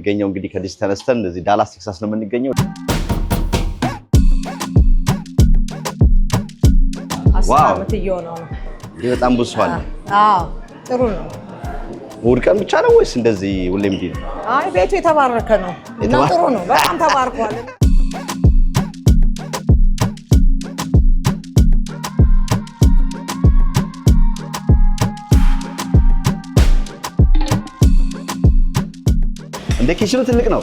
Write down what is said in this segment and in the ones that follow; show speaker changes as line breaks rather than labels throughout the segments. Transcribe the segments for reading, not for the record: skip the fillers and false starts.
የምንገኘው እንግዲህ ከዲሲ ተነስተን እዚህ ዳላስ ቴክሳስ ነው የምንገኘው።
ዋው ነው
በጣም ብዙ ሰው አለ።
ጥሩ ነው።
እሑድ ቀን ብቻ ነው ወይስ እንደዚህ ሁሌም እንዲህ ነው?
አይ ቤቱ የተባረከ ነው እና ጥሩ ነው። በጣም ተባርኳል።
እንደ ኪችኑ ትልቅ ነው።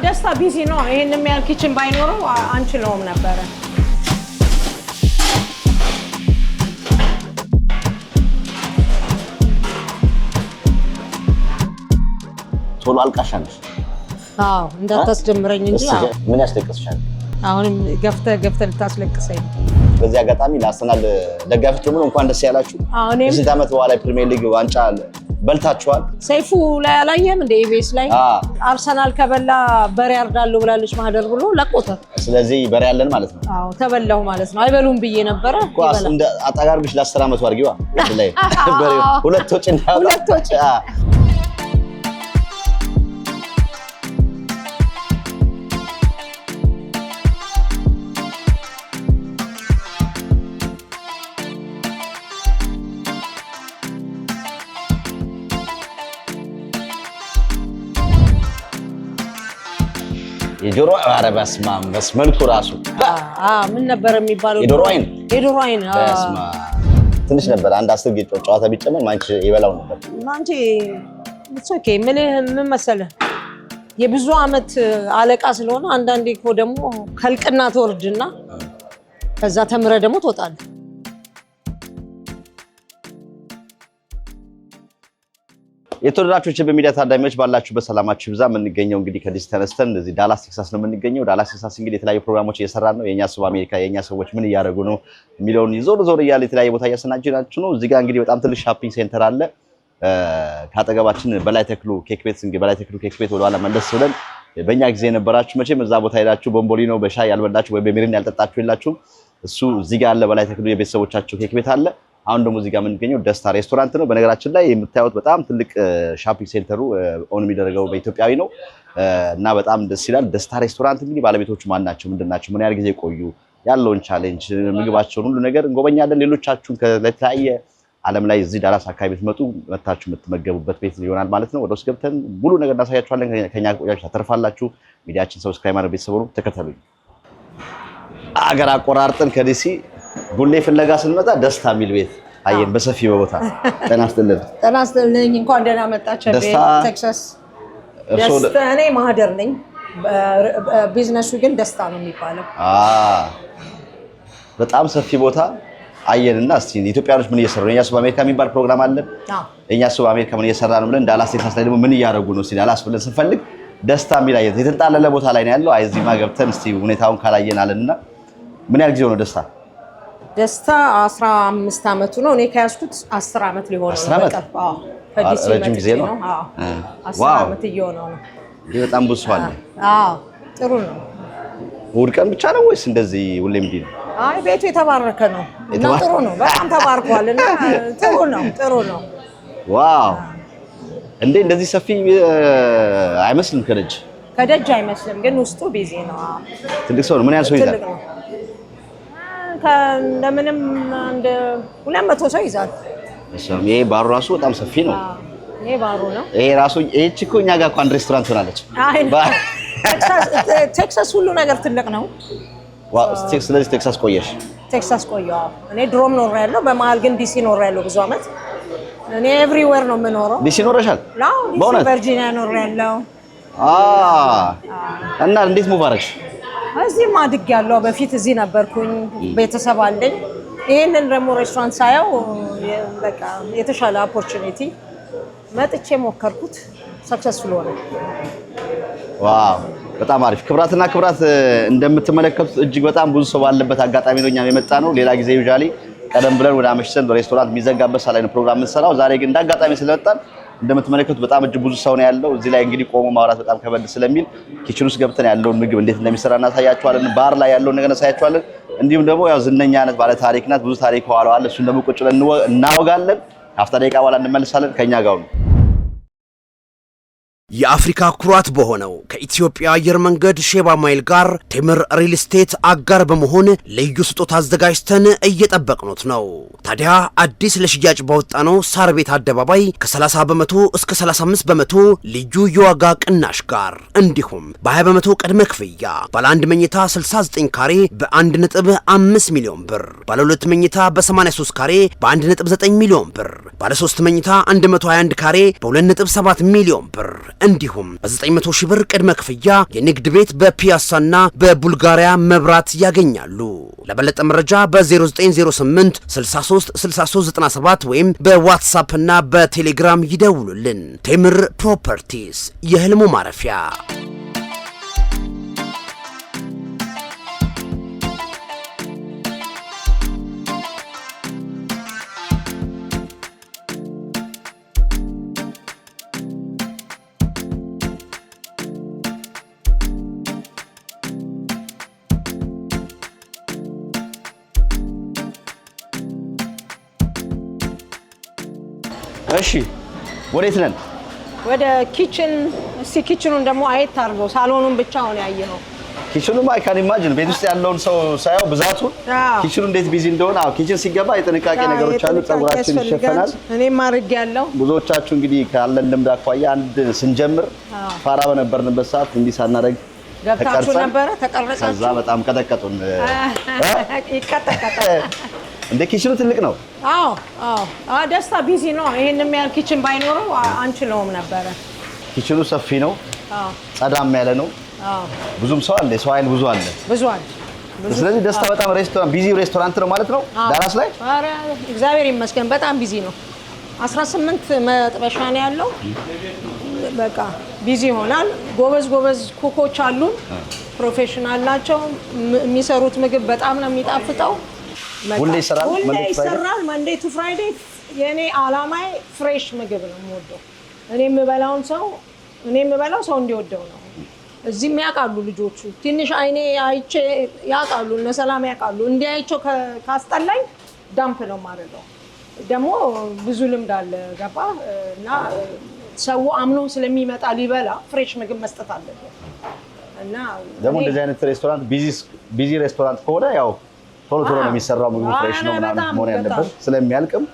ደስታ ቢዚ ነው። ይሄን የሚያህል ኪችን ባይኖረው አንችለውም ነበረ።
ቶሎ አልቃሻ ነሽ።
እንዳታስጀምረኝ እንጂ
ምን ያስለቅስሻል?
አሁንም ገፍተ ልታስለቅሰኝ።
በዚህ አጋጣሚ ለአርሰናል ደጋፊዎች ደግሞ እንኳን ደስ ያላችሁ። ከስንት ዓመት በኋላ ፕሪሚየር ሊግ ዋንጫ በልታችኋል።
ሰይፉ ላይ አላየህም እንደ ኢቢኤስ ላይ አርሰናል ከበላ በሬ ያርዳለሁ ብላለች ማህደር ብሎ ለቆተ።
ስለዚህ በሬ ያለን ማለት ነው።
ተበላሁ ማለት ነው። አይበሉም ብዬ ነበረ።
እንደ አጣጋርብሽ ለ10 ዓመት አድርጊዋ ላይ በሬው ሁለት ወጪ የጆሮ አረባስማም በስመልኩ ራሱ
ምን ነበር የሚባለው?
የዶሮ አይን
በስማ
ትንሽ ነበር። አንድ 10 ጌጥ ጨዋታ ቢጨመር ማንቺ ይበላው ነበር።
ማንቺ ኦኬ ምን መሰለህ የብዙ አመት አለቃ ስለሆነ አንዳንዴ እኮ ደግሞ ከልቅና ተወርድና ከዛ ተምረ ደግሞ ትወጣለህ።
የተወደዳችሁ በሚዲያ ታዳሚዎች ባላችሁበት ሰላማችሁ ይብዛ። የምንገኘው እንግዲህ ከዲሲ ተነስተን እዚህ ዳላስ ቴክሳስ ነው የምንገኘው። ዳላስ ቴክሳስ እንግዲህ የተለያዩ ፕሮግራሞች እየሰራን ነው። የኛ ሰው አሜሪካ የኛ ሰዎች ምን እያደረጉ ነው የሚለውን ዞር እያለ የተለያየ ቦታ እያሰናጀናችሁ ነው። እዚህ ጋር እንግዲህ በጣም ትልቅ ሻፒንግ ሴንተር አለ። ካጠገባችን በላይ ተክሉ ኬክ ቤት እንግዲህ በላይ ተክሉ ኬክ ቤት ወደኋላ መለስ ብለን በእኛ ጊዜ የነበራችሁ መቼም እዛ ቦታ ሄዳችሁ ቦምቦሊኖ በሻይ ያልበላችሁ ወይ በሚሪንዳ ያልጠጣችሁ የላችሁም። እሱ እዚህ ጋር አለ። በላይ ተክሉ የቤተሰቦቻቸው ኬክ ቤት አለ። አሁን ደግሞ እዚህ ጋር የምንገኘው ደስታ ሬስቶራንት ነው። በነገራችን ላይ የምታዩት በጣም ትልቅ ሻፒንግ ሴንተሩ ኦን የሚደረገው በኢትዮጵያዊ ነው እና በጣም ደስ ይላል። ደስታ ሬስቶራንት እንግዲህ ባለቤቶቹ ማን ናቸው? ምንድናቸው? ምን ያህል ጊዜ ቆዩ? ያለውን ቻሌንጅ፣ ምግባቸውን፣ ሁሉ ነገር እንጎበኛለን። ሌሎቻችሁን ከተለያየ ዓለም ላይ እዚህ ዳላስ አካባቢ ብትመጡ መታችሁ የምትመገቡበት ቤት ይሆናል ማለት ነው። ወደ ውስጥ ገብተን ሙሉ ነገር እናሳያችኋለን። ከኛ ቆያችሁ ታተርፋላችሁ። ሚዲያችን ሰብስክራይብ ማድረግ ቤተሰብ ነው። ተከተሉኝ። አገር አቆራርጠን ከዲሲ ቡሌ ፍለጋ ስንመጣ ደስታ የሚል ቤት አየን በሰፊ ቦታ። ጤና ይስጥልኝ። እንኳን ደህና መጣችሁ ቴክሳስ።
ደስታ እኔ ማህደር ነኝ። ቢዝነሱ ግን ደስታ ነው የሚባለው።
በጣም ሰፊ ቦታ አየንና እስቲ ኢትዮጵያኖች ምን እየሰሩ ነው? የኛ ሰው አሜሪካ የሚባል ፕሮግራም አለን። የኛ ሰው አሜሪካ ምን እየሰራ ነው ብለን ዳላስ ቴክሳስ ላይ ደግሞ ምን እያደረጉ ነው? እስቲ ዳላስ ብለን ስንፈልግ ደስታ የሚል አየን። የተንጣለለ ቦታ ላይ ነው ያለው። እዚህማ ገብተን እስቲ ሁኔታውን ካላየን አለንና ምን ያህል ጊዜ ነው ደስታ?
ደስታ 15 አመቱ ነው። እኔ ከያዝኩት 10 አመት ሊሆን ነው። ከዲሲ
ረጅም ጊዜ ነው።
10 አመት እየሆነው ነው።
በጣም ብዙ ሰው አለ።
ጥሩ ነው።
እሑድ ቀን ብቻ ነው ወይስ እንደዚህ ሁሌም እንዲህ ነው?
አይ ቤቱ የተባረከ ነው እና ጥሩ ነው። በጣም ተባርኳል እና ጥሩ ነው። ዋው
እንደዚህ ሰፊ አይመስልም።
ከደጅ አይመስልም፣ ግን ውስጡ ቢዚ ነው።
ትልቅ ሰው ነው። ምን ያህል ሰው ይዛል?
እንደምንም አንድ 200 ሰው ይዛል።
ይሄ ባሩ ራሱ በጣም ሰፊ ነው።
ይሄ ባሩ ነው።
ይሄ ራሱ እቺ እኮ እኛ ጋር እኮ አንድ ሬስቶራንት ሆናለች።
ቴክሳስ ሁሉ ነገር ትልቅ ነው።
ስለዚህ ቴክሳስ ቆየሽ?
ቴክሳስ ቆየሁ። እኔ ድሮም ኖሬያለሁ። በመሀል ግን ዲሲ ኖሬያለሁ ብዙ አመት። እኔ ኤቭሪዌር ነው የምኖረው።
ዲሲ ኖረሻል?
ዲሲ ቨርጂኒያ ኖሬያለሁ።
እና እንዴት ሙቭ አደረግሽ?
እዚህም አድጌያለሁ። በፊት እዚህ ነበርኩኝ፣ ቤተሰብ አለኝ። ይሄንን ደግሞ ሬስቶራንት ሳየው በቃ የተሻለ ኦፖርቹኒቲ መጥቼ ሞከርኩት። ሰክሰስፉል ሆነ።
ዋው በጣም አሪፍ። ክብራትና ክብራት እንደምትመለከቱት እጅግ በጣም ብዙ ሰው ባለበት አጋጣሚ ነው እኛም የመጣ ነው። ሌላ ጊዜ ዩዛሊ ቀደም ብለን ወደ አመሽተን ሬስቶራንት የሚዘጋበት ሰዓት ላይ ነው ፕሮግራም የምንሰራው። ዛሬ ግን እንዳጋጣሚ ስለመጣን እንደምትመለከቱት በጣም እጅግ ብዙ ሰው ነው ያለው። እዚህ ላይ እንግዲህ ቆሞ ማውራት በጣም ከበድ ስለሚል ኪችን ውስጥ ገብተን ያለውን ምግብ እንዴት እንደሚሰራ እናሳያችኋለን። ባር ላይ ያለውን ነገር እናሳያችኋለን። እንዲሁም ደግሞ ያው ዝነኛ ናት፣ ባለ ታሪክ ናት፣ ብዙ ታሪክ ኋላዋል። እሱን ደግሞ ቁጭ ብለን እናወጋለን። ከአፍታ ደቂቃ በኋላ እንመለሳለን። ከኛ ጋር ነው።
የአፍሪካ ኩራት በሆነው ከኢትዮጵያ አየር መንገድ ሼባ ማይል ጋር ቴምር ሪል ስቴት አጋር በመሆን ልዩ ስጦታ አዘጋጅተን እየጠበቅኑት ነው። ታዲያ አዲስ ለሽያጭ ባወጣነው ሳር ቤት አደባባይ ከ30 በመቶ እስከ 35 በመቶ ልዩ የዋጋ ቅናሽ ጋር እንዲሁም በ20 በመቶ ቅድመ ክፍያ ባለ 1 መኝታ 69 ካሬ በ1.5 ሚሊዮን ብር፣ ባለ 2 መኝታ በ83 ካሬ በ1.9 ሚሊዮን ብር፣ ባለ 3 መኝታ 121 ካሬ በ2.7 ሚሊዮን ብር እንዲሁም በ900 ሺህ ብር ቅድመ ክፍያ የንግድ ቤት በፒያሳና በቡልጋሪያ መብራት ያገኛሉ። ለበለጠ መረጃ በ0908 63 6397 ወይም በዋትስአፕ እና በቴሌግራም ይደውሉልን። ቴምር ፕሮፐርቲስ የህልሙ ማረፊያ።
እሺ ወዴት ነን?
ወደ ኪችን። እስቲ ኪችኑን ደግሞ አየት አድርገው። ሳሎኑን ብቻ ሆነ ያየነው።
ኪችኑማ አይ ካን ኢማጂን ቤት ውስጥ ያለውን ሰው ሳይው ብዛቱ ኪችኑ እንዴት ቢዚ እንደሆነ። አዎ ኪችን ሲገባ የጥንቃቄ ነገሮች አሉ። ፀጉራችን ይሸፈናል። እኔም አድርጌ ያለው ብዙዎቻችሁ እንግዲህ ካለን ልምድ አኳያ አንድ ስንጀምር ፋራ በነበርንበት ሰዓት እንዲህ ሳናደርግ
ገብታችሁ ነበረ ተቀረጻችሁ።
ከዛ በጣም ቀጠቀጡን።
ይቀጠቀጣ
እንደ ኪችኑ ትልቅ ነው።
አዎ ደስታ ቢዚ ነው። ይሄንም ያህል ኪችን ባይኖረው አንችለውም ነበረ።
ኪችኑ ሰፊ ነው። ጸዳም ያለ ነው። ብዙም ሰው አለ። ሰው አይል ብዙ አለ። ስለዚህ ደስታ በጣም ሬስቶራንት ቢዚ ሬስቶራንት ነው ማለት ነው ዳላስ ላይ። ኧረ
እግዚአብሔር ይመስገን በጣም ቢዚ ነው። 18 መጥበሻ ነው ያለው። በቃ ቢዚ ይሆናል። ጎበዝ ኩኮች አሉን። ፕሮፌሽናል ናቸው። የሚሰሩት ምግብ በጣም ነው የሚጣፍጠው።
ሁሌ ይሰራል።
መንዴ ቱ ፍራይዴ። የኔ አላማዬ ፍሬሽ ምግብ ነው የምወደው። እኔ የምበላው ሰው እንዲወደው ነው። እዚህም ያውቃሉ ልጆቹ። ትንሽ አይኔ አይቼ ያውቃሉ፣ እነ ሰላም ያውቃሉ። እንዲያይቸው ካስጠላኝ ዳምፕ ነው የማደርገው። ደግሞ ብዙ ልምድ አለ ገባ እና ሰው አምኖ ስለሚመጣ ሊበላ ፍሬሽ ምግብ መስጠት አለበት። እና
ደግሞ እንደዚህ አይነት ሬስቶራንት ቢዚ ሬስቶራንት ከሆነ ያው ቶሎ ነው የሚሰራው። ምግቡ ፍሬሽ ነው ምናምን መሆን ያለበት ስለሚያልቅም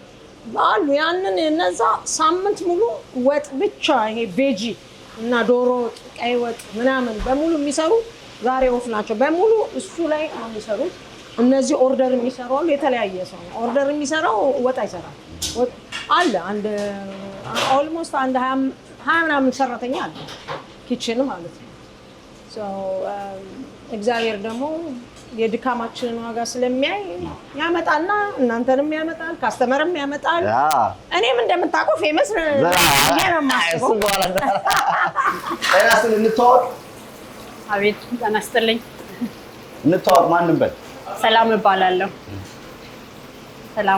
አሉ። ያንን እነዛ ሳምንት ሙሉ ወጥ ብቻ ይሄ ቬጂ እና ዶሮ ወጥ፣ ቀይ ወጥ ምናምን በሙሉ የሚሰሩ ዛሬ ኦፍ ናቸው። በሙሉ እሱ ላይ ነው የሚሰሩት። እነዚህ ኦርደር የሚሰሩ አሉ። የተለያየ ሰው ነው ኦርደር የሚሰራው። ወጥ አይሰራም አለ። አንድ ኦልሞስት አንድ 20 ምናምን ሰራተኛ አለ ኪችን ማለት ነው። እግዚአብሔር ደግሞ የድካማችንን ዋጋ ስለሚያይ ያመጣልና እናንተንም ያመጣል፣ ካስተመርም ያመጣል። እኔም እንደምታውቀው ፌመስ
እንተዋወቅ።
አቤት ጤና ይስጥልኝ።
እንተዋወቅ። ማንም በል።
ሰላም እባላለሁ።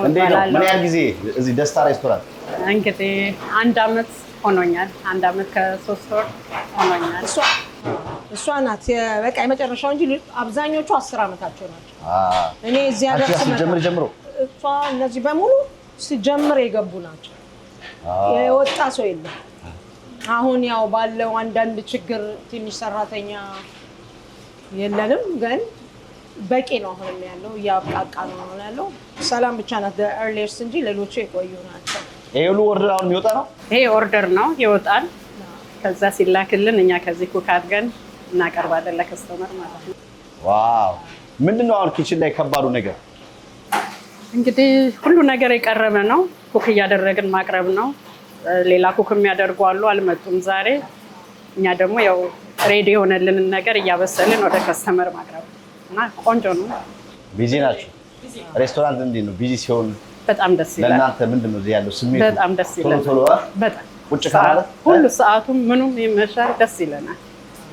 ምን ያህል ጊዜ እዚህ ደስታ ሬስቶራንት?
እንግዲህ 1 አመት ሆኖኛል። 1 አመት ከ3 ወር ሆኖኛል።
እሷ ናት በቃ የመጨረሻው እንጂ አብዛኞቹ 10 አመታቸው ናቸው። እኔ እዚህ ሀገር
ሲጀምር ጀምሮ
እሷ እነዚህ በሙሉ ሲጀምር የገቡ ናቸው። የወጣ ሰው የለም። አሁን ያው ባለው አንዳንድ ችግር ትንሽ ሰራተኛ የለንም፣ ግን በቂ ነው አሁን ያለው። እያብቃቃ ነው ያለው። ሰላም ብቻ ናት ኤርሊየርስ እንጂ ሌሎቹ የቆዩ ናቸው።
ይሄ ሁሉ ኦርደር አሁን የሚወጣ ነው።
ይሄ ኦርደር ነው ይወጣል። ከዛ ሲላክልን እኛ ከዚህ ኩክ አድርገን እናቀርባለን ለከስተመር ማለት ነው።
ዋው! ምንድነው አሁን ኪችን ላይ ከባዱ ነገር?
እንግዲህ ሁሉ ነገር የቀረበ ነው። ኩክ እያደረግን ማቅረብ ነው። ሌላ ኩክ የሚያደርጉ አሉ፣ አልመጡም ዛሬ። እኛ ደግሞ ያው ሬዲ የሆነልንን ነገር እያበሰልን ወደ ከስተመር ማቅረብ እና ቆንጆ ነው።
ቢዚ ናቸው። ሬስቶራንት እንዴት ነው ቢዚ ሲሆን?
በጣም ደስ ይላል።
ለእናንተ ምንድነው እዚህ ያለው ስሜት?
በጣም ደስ ይላል። በጣም
ቁጭ ካላለ
ሁሉ ሰዓቱም ምኑም ይመሻል። ደስ ይለናል።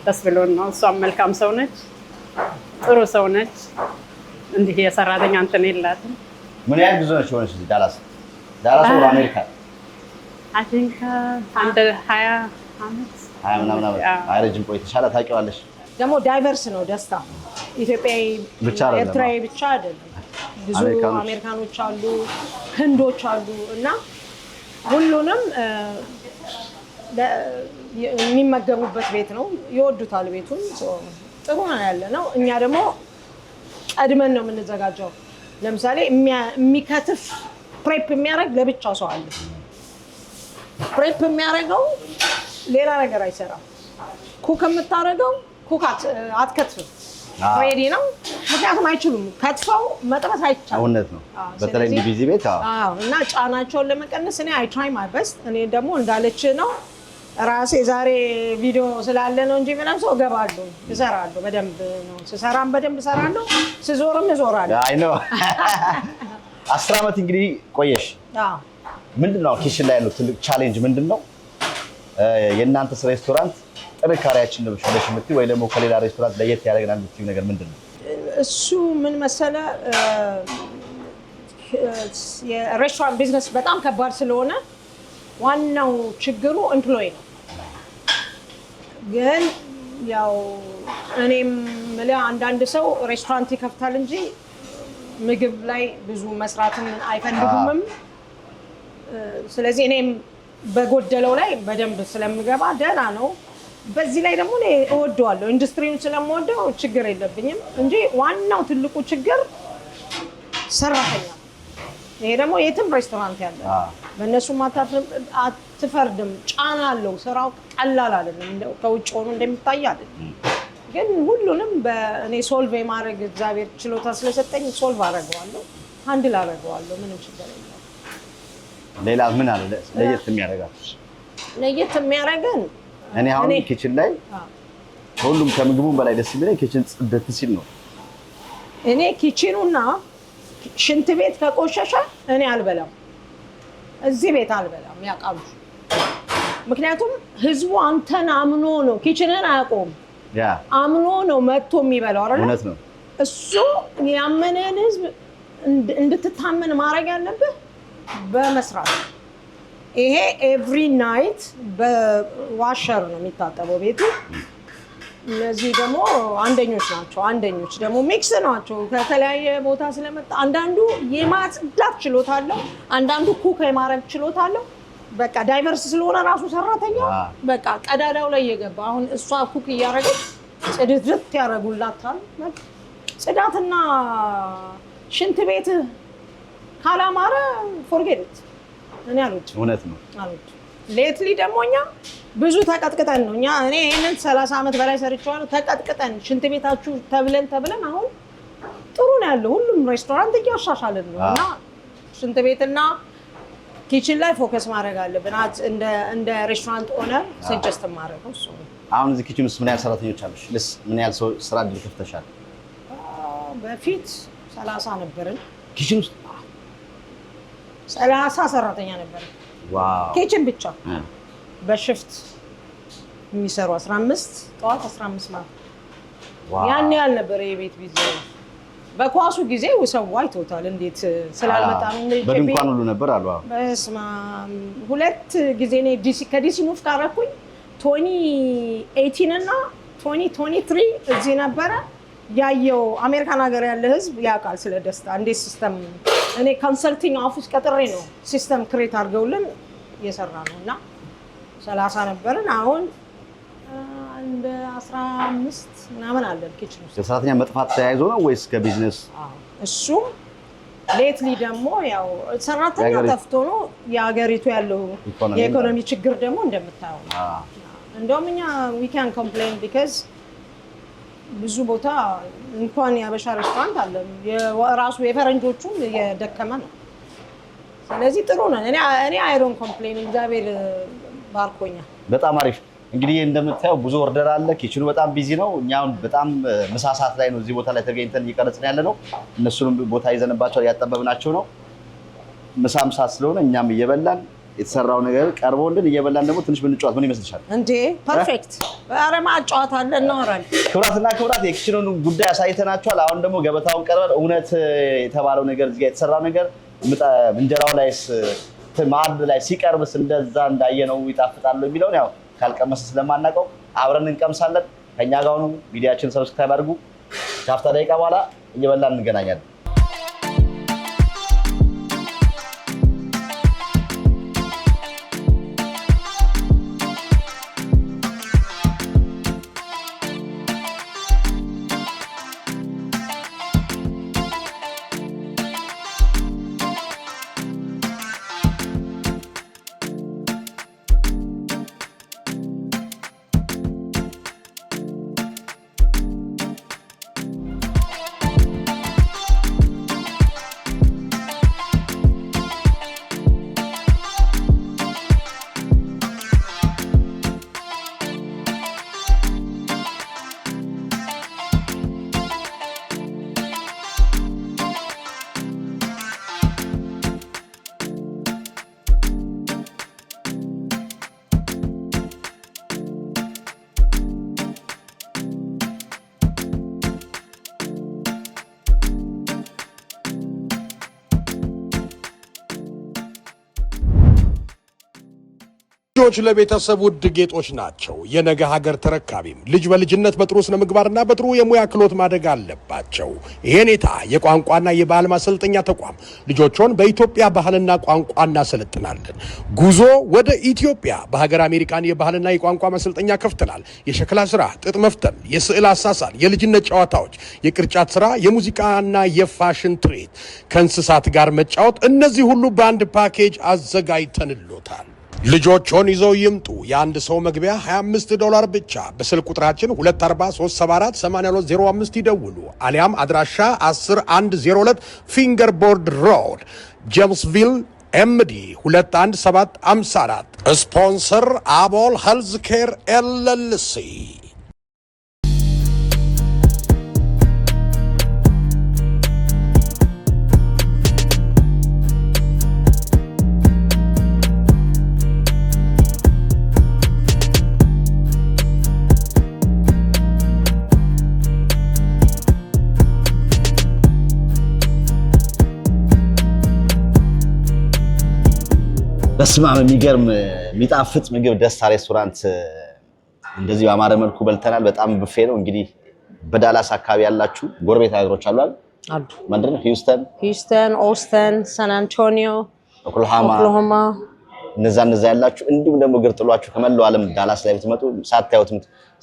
ደስ ብሎን ነው። እሷም መልካም ሰው ነች፣ ጥሩ ሰው ነች። እንዲህ የሰራተኛ እንትን የላትም።
ምን ያህል ብዙ ነች ሆነች እዚህ ዳላስ ወደ አሜሪካ?
አይ ቲንክ አንድ 20 አመት
20 ምናምን አመት። አይ ረጅም ቆይተሻል። ታውቂዋለሽ።
ደግሞ ዳይቨርስ ነው ደስታ። ኢትዮጵያዊ
ብቻ አይደለም፣
ኤርትራዊ ብቻ አይደለም። ብዙ አሜሪካኖች አሉ፣ ህንዶች አሉ እና ሁሉንም የሚመገቡበት ቤት ነው ይወዱታል ቤቱን ጥሩ ነው ያለ ነው እኛ ደግሞ ቀድመን ነው የምንዘጋጀው ለምሳሌ የሚከትፍ ፕሬፕ የሚያደርግ ለብቻው ሰው አለ ፕሬፕ የሚያደርገው ሌላ ነገር አይሰራም ኩክ የምታደርገው ኩክ አትከትፍም ሬዲ ነው ምክንያቱም አይችሉም ከትፈው መጥበስ አይቻልም
እውነት ነው በተለይ ቢዚ ቤት
እና ጫናቸውን ለመቀነስ እኔ አይ ትራይ ማይ ቤስት እኔ ደግሞ እንዳለች ነው ራሴ ዛሬ ቪዲዮ ስላለ ነው እንጂ ምንም ሰው ገባለሁ እሰራለሁ በደንብ ነው ስሰራም በደንብ እሰራለሁ ስዞርም እዞራለሁ
አይ ነው 10 አመት እንግዲህ ቆየሽ ምንድነው ኪችን ላይ ያለው ትልቅ ቻሌንጅ ምንድነው የእናንተስ ሬስቶራንት ጥንካሬያችን ነው ብለሽ የምትይ ወይ ደግሞ ከሌላ ሬስቶራንት ለየት ያደርገናል የምትይው ነገር ምንድነው
እሱ ምን መሰለ የሬስቶራንት ቢዝነስ በጣም ከባድ ስለሆነ ዋናው ችግሩ ኤምፕሎይ ነው ግን ያው እኔም አንዳንድ ሰው ሬስቶራንት ይከፍታል እንጂ ምግብ ላይ ብዙ መስራትን አይፈልጉምም ስለዚህ እኔም በጎደለው ላይ በደንብ ስለምገባ ደህና ነው በዚህ ላይ ደግሞ እኔ እወደዋለሁ ኢንዱስትሪውን ስለምወደው ችግር የለብኝም እንጂ ዋናው ትልቁ ችግር ሰራተኛ ይሄ ደግሞ የትም ሬስቶራንት ያለ በእነሱም አትፈርድም ጫና አለው ስራው ቀላል አይደለም ከውጭ ሆኖ እንደሚታይ አይደለም ግን ሁሉንም በእኔ ሶልቭ የማድረግ እግዚአብሔር ችሎታ ስለሰጠኝ ሶልቭ አደርገዋለሁ ሃንድል አደርገዋለሁ ምንም ችግር የለም
ሌላ ምን አለ ለየት የሚያደርገን እኔ አሁን ኪችን ላይ ሁሉም ከምግቡም በላይ ደስ የሚለኝ ኪችን ጽድት ሲል ነው
እኔ ኪችኑና ሽንት ቤት ከቆሸሸ እኔ አልበላም እዚህ ቤት አልበላም ያውቃሉ ምክንያቱም ህዝቡ አንተን አምኖ ነው ኪችንን አያውቀውም አምኖ ነው መጥቶ የሚበላው አይደል
እውነት ነው
እሱ ያመነን ህዝብ እንድትታመን ማድረግ ያለብህ በመስራት ይሄ ኤቭሪ ናይት በዋሸር ነው የሚታጠበው ቤቱ እነዚህ ደግሞ አንደኞች ናቸው አንደኞች ደግሞ ሚክስ ናቸው ከተለያየ ቦታ ስለመጣ አንዳንዱ የማጽዳት ችሎታ አለው አንዳንዱ ኩክ የማድረግ ችሎታ አለው በቃ ዳይቨርስ ስለሆነ ራሱ ሰራተኛ በቃ ቀዳዳው ላይ የገባ አሁን እሷ ኩክ እያደረገች ጽድት ያደርጉላታል ጽዳትና ሽንት ቤት ካላማረ ፎርጌት እኔ አሉት
እውነት ነው
አሉት ሌትሊ ደግሞ እኛ ብዙ ተቀጥቅጠን ነው እኔ ይሄንን 30 አመት በላይ ሰርቻለሁ ተቀጥቅጠን ሽንት ቤታችሁ ተብለን አሁን ጥሩ ነው ያለው ሁሉም ሬስቶራንት እያሻሻልን ነው እና ሽንት ቤትና ኪችን ላይ ፎከስ ማድረግ አለብን እንደ ሬስቶራንት ኦነር ሰጀስት ማድረግ ነው እሱ
አሁን እዚህ ኪችን ውስጥ ምን ያህል ሰራተኞች አሉሽ ምን ያህል ሰው ስራ እድል ከፍተሻል
በፊት 30 ነበርን
ኪችን ውስጥ
30 ሰራተኛ ነበር
ዋው
ኪችን ብቻ በሽፍት የሚሰሩ 15 ጠዋት 15 ማለት ዋው ያን ያህል ነበር የቤት ቢዝነስ በኳሱ ጊዜ ሰው አይቶታል እንዴት ስላልመጣም
በድንኳን ሁሉ ነበር አሉ
በስማ ሁለት ጊዜ ነው ከዲሲ ሙቭ ካረኩኝ 2018 እና 2023 እዚህ ነበረ ያየው አሜሪካን ሀገር ያለ ህዝብ ያውቃል ስለ ደስታ እንዴት ሲስተም እኔ ኮንሰልቲንግ ኦፊስ ቀጥሬ ነው ሲስተም ክሬት አድርገውልን እየሰራ ነው እና 30 ነበርን አሁን እንደ 15 ምናምን አለ ኪችን ውስጥ
የሰራተኛ መጥፋት ተያይዞ ነው ወይስ ከቢዝነስ
እሱ ሌትሊ ደግሞ ያው ሰራተኛ ጠፍቶ ነው የሀገሪቱ ያለው የኢኮኖሚ ችግር ደግሞ እንደምታየው እንደውም እኛ we can complain because ብዙ ቦታ እንኳን ያበሻ ሬስቶራንት አለ የራሱ የፈረንጆቹም የደከመ ነው ስለዚህ ጥሩ ነው እኔ አይ ዶንት ኮምፕሌን እግዚአብሔር ባርኮኛል
በጣም አሪፍ እንግዲህ እንደምታየው ብዙ ኦርደር አለ ኪችኑ በጣም ቢዚ ነው እኛው በጣም ምሳ ሰዓት ላይ ነው እዚህ ቦታ ላይ ተገኝተን እየቀረጽን ያለ ነው እነሱንም ቦታ ይዘንባቸው ያጠበብናቸው ነው ምሳም ሰዓት ስለሆነ እኛም እየበላን የተሰራው ነገር ቀርቦልን እየበላን ደግሞ ትንሽ ብንጫወት ምን ይመስልሻል
እንዴ ፐርፌክት አረማ ጫዋታ አለ እናወራለን
ክብራትና የኪችኑን ጉዳይ አሳይተናቸዋል አሁን ደግሞ ገበታውን ቀርበን እውነት የተባለው ነገር እዚህ ጋር የተሰራው ነገር እንጀራው ላይስ ማዕድ ላይ ሲቀርብስ እንደዛ እንዳየነው ይጣፍጣል የሚለውን ያው ካልቀመሰ ስለማናውቀው አብረን እንቀምሳለን ከኛ ጋር ነው ቪዲዮአችንን ሰብስክራይብ አድርጉ ካፍታ ደቂቃ በኋላ እየበላን እንገናኛለን
ልጆች ለቤተሰብ ውድ ጌጦች ናቸው። የነገ ሀገር ተረካቢም ልጅ በልጅነት በጥሩ ስነ ምግባርና በጥሩ የሙያ ክህሎት ማደግ አለባቸው። የኔታ የቋንቋና የባህል ማሰልጠኛ ተቋም ልጆችን በኢትዮጵያ ባህልና ቋንቋ እናሰለጥናለን። ጉዞ ወደ ኢትዮጵያ በሀገር አሜሪካን የባህልና የቋንቋ ማሰልጠኛ ከፍተናል። የሸክላ ስራ፣ ጥጥ መፍተል፣ የስዕል አሳሳል፣ የልጅነት ጨዋታዎች፣ የቅርጫት ስራ፣ የሙዚቃና የፋሽን ትርኢት፣ ከእንስሳት ጋር መጫወት፣ እነዚህ ሁሉ በአንድ ፓኬጅ አዘጋጅተንሎታል። ልጆቹን ይዘው ይምጡ። የአንድ ሰው መግቢያ $25 ብቻ። በስልክ ቁጥራችን 243748205 ይደውሉ። አሊያም አድራሻ 10102 ፊንገር ቦርድ ሮድ ጄምስቪል ኤምዲ 21754። ስፖንሰር አቦል ሄልዝ ኬር ኤልኤልሲ።
በስማም የሚገርም የሚጣፍጥ ምግብ ደስታ ሬስቶራንት እንደዚህ በአማረ መልኩ በልተናል። በጣም ቡፌ ነው። እንግዲህ በዳላስ አካባቢ ያላችሁ ጎረቤት ሀገሮች አሉ አይደል? ምንድነው? ሂውስተን፣ ኦስተን፣ ሳን አንቶኒዮ፣ ኦክላሆማ እነዛ ያላችሁ እንዲሁም ደግሞ እግር ጥሏችሁ ከመላው ዓለም ዳላስ ላይ ብትመጡ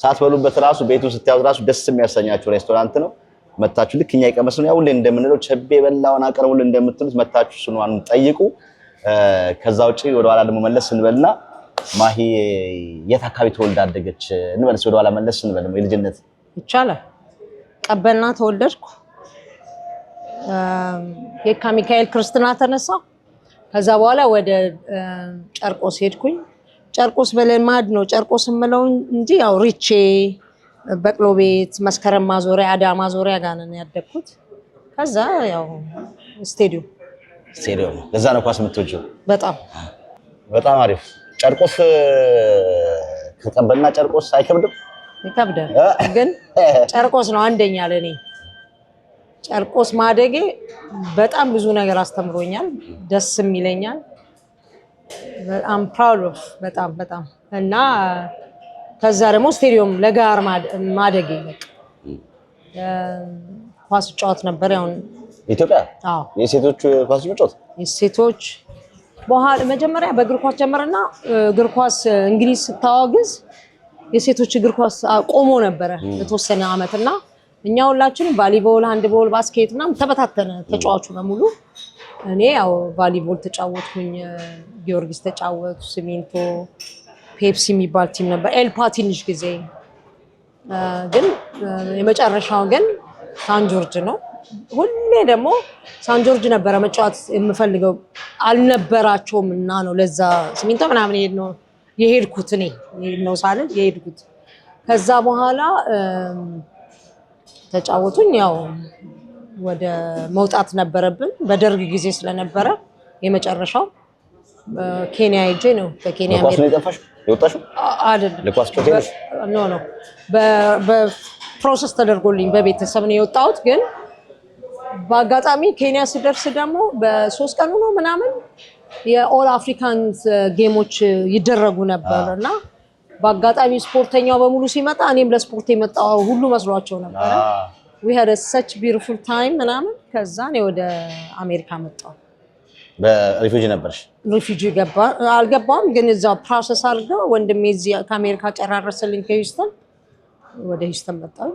ሳትበሉበት ራሱ ቤቱ ስታዩት ራሱ ደስ የሚያሰኛችሁ ሬስቶራንት ነው። መታችሁ ልክ እኛ የቀመስነው ያው ሁሌ እንደምንለው ቸቤ በላውን አቀርቡልን እንደምትሉት መታችሁ ስኗን ጠይቁ። ከዛ ውጪ ወደ ኋላ ደግሞ መለስ እንበልና ማሂ የት አካባቢ ተወልዳ አደገች እንበልስ። ወደ ኋላ መለስ እንበል ነው የልጅነት
ይቻላል። ቀበና ተወለድኩ። የካ ሚካኤል ክርስትና ተነሳ። ከዛ በኋላ ወደ ጨርቆስ ሄድኩኝ። ጨርቆስ በለማድ ነው ጨርቆስ የምለው እንጂ ያው ሪቼ በቅሎ ቤት፣ መስከረም ማዞሪያ፣ አዳማ ማዞሪያ ጋር ነው ያደግኩት። ከዛ ያው ስቴዲየም ለዛ ነው ኳስ የምትወጂው? በጣም አሪፍ። ጨርቆስ ከቀበና ጨርቆስ አይከብድም? ይከብዳል፣ ግን ጨርቆስ ነው አንደኛ ለኔ። ጨርቆስ ማደጌ በጣም ብዙ ነገር አስተምሮኛል፣ ደስም ይለኛል። በጣም ፕራውድ ኦፍ በጣም እና ከዛ ደግሞ ስቴዲየም ለጋር ማደጌ ኳስ ጫወት ነበር ያው ኢትዮጵያ። አዎ የሴቶች ኳስ ጫወት የሴቶች በኋላ መጀመሪያ በእግር ኳስ ጀመረና እግር ኳስ እንግሊዝ ስታወግዝ የሴቶች እግር ኳስ ቆሞ ነበረ ለተወሰነ አመትና እኛ ሁላችንም ቫሊቦል፣ ሃንድቦል፣ ባስኬት ምናምን ተበታተነ ተጫዋቹ በሙሉ። እኔ ያው ቫሊቦል ተጫወትኩኝ፣ ጊዮርጊስ ተጫወቱ፣ ሲሚንቶ፣ ፔፕሲ የሚባል ቲም ነበር፣ ኤልፓ ትንሽ ጊዜ። ግን የመጨረሻው ግን ሳን ጆርጅ ነው። ሁሌ ደግሞ ሳን ጆርጅ ነበረ መጫወት የምፈልገው አልነበራቸውም እና ነው ለዛ ሲሚንቶ ምናምን የሄድኩት እኔ ነው ሳልል የሄድኩት። ከዛ በኋላ ተጫወቱኝ። ያው ወደ መውጣት ነበረብን በደርግ ጊዜ ስለነበረ የመጨረሻው ኬንያ ሄጄ ነው። በኬንያ ሜዳ ነው የወጣሽው አይደለም? ለኳስ ጮቴልሽ ኖ በፕሮሰስ ተደርጎልኝ በቤተሰብ ነው የወጣሁት። ግን በአጋጣሚ ኬንያ ስደርስ ደግሞ በ3 ቀኑ ነው ምናምን የኦል አፍሪካን ጌሞች ይደረጉ ነበር እና በአጋጣሚ ስፖርተኛው በሙሉ ሲመጣ እኔም ለስፖርት የመጣው ሁሉ መስሏቸው ነበር። we had such beautiful time ምናምን። ከዛ ነው ወደ አሜሪካ መጣሁ። በሪፊውጂ ነበርሽ? ሪፊውጂ አልገባም፣ ግን እዛው ፕሮሰስ አድርገው ወንድሜ እዚህ ከአሜሪካ ጨራረሰልኝ ከሂውስተን። ወደ ሂውስተን መጣሁ።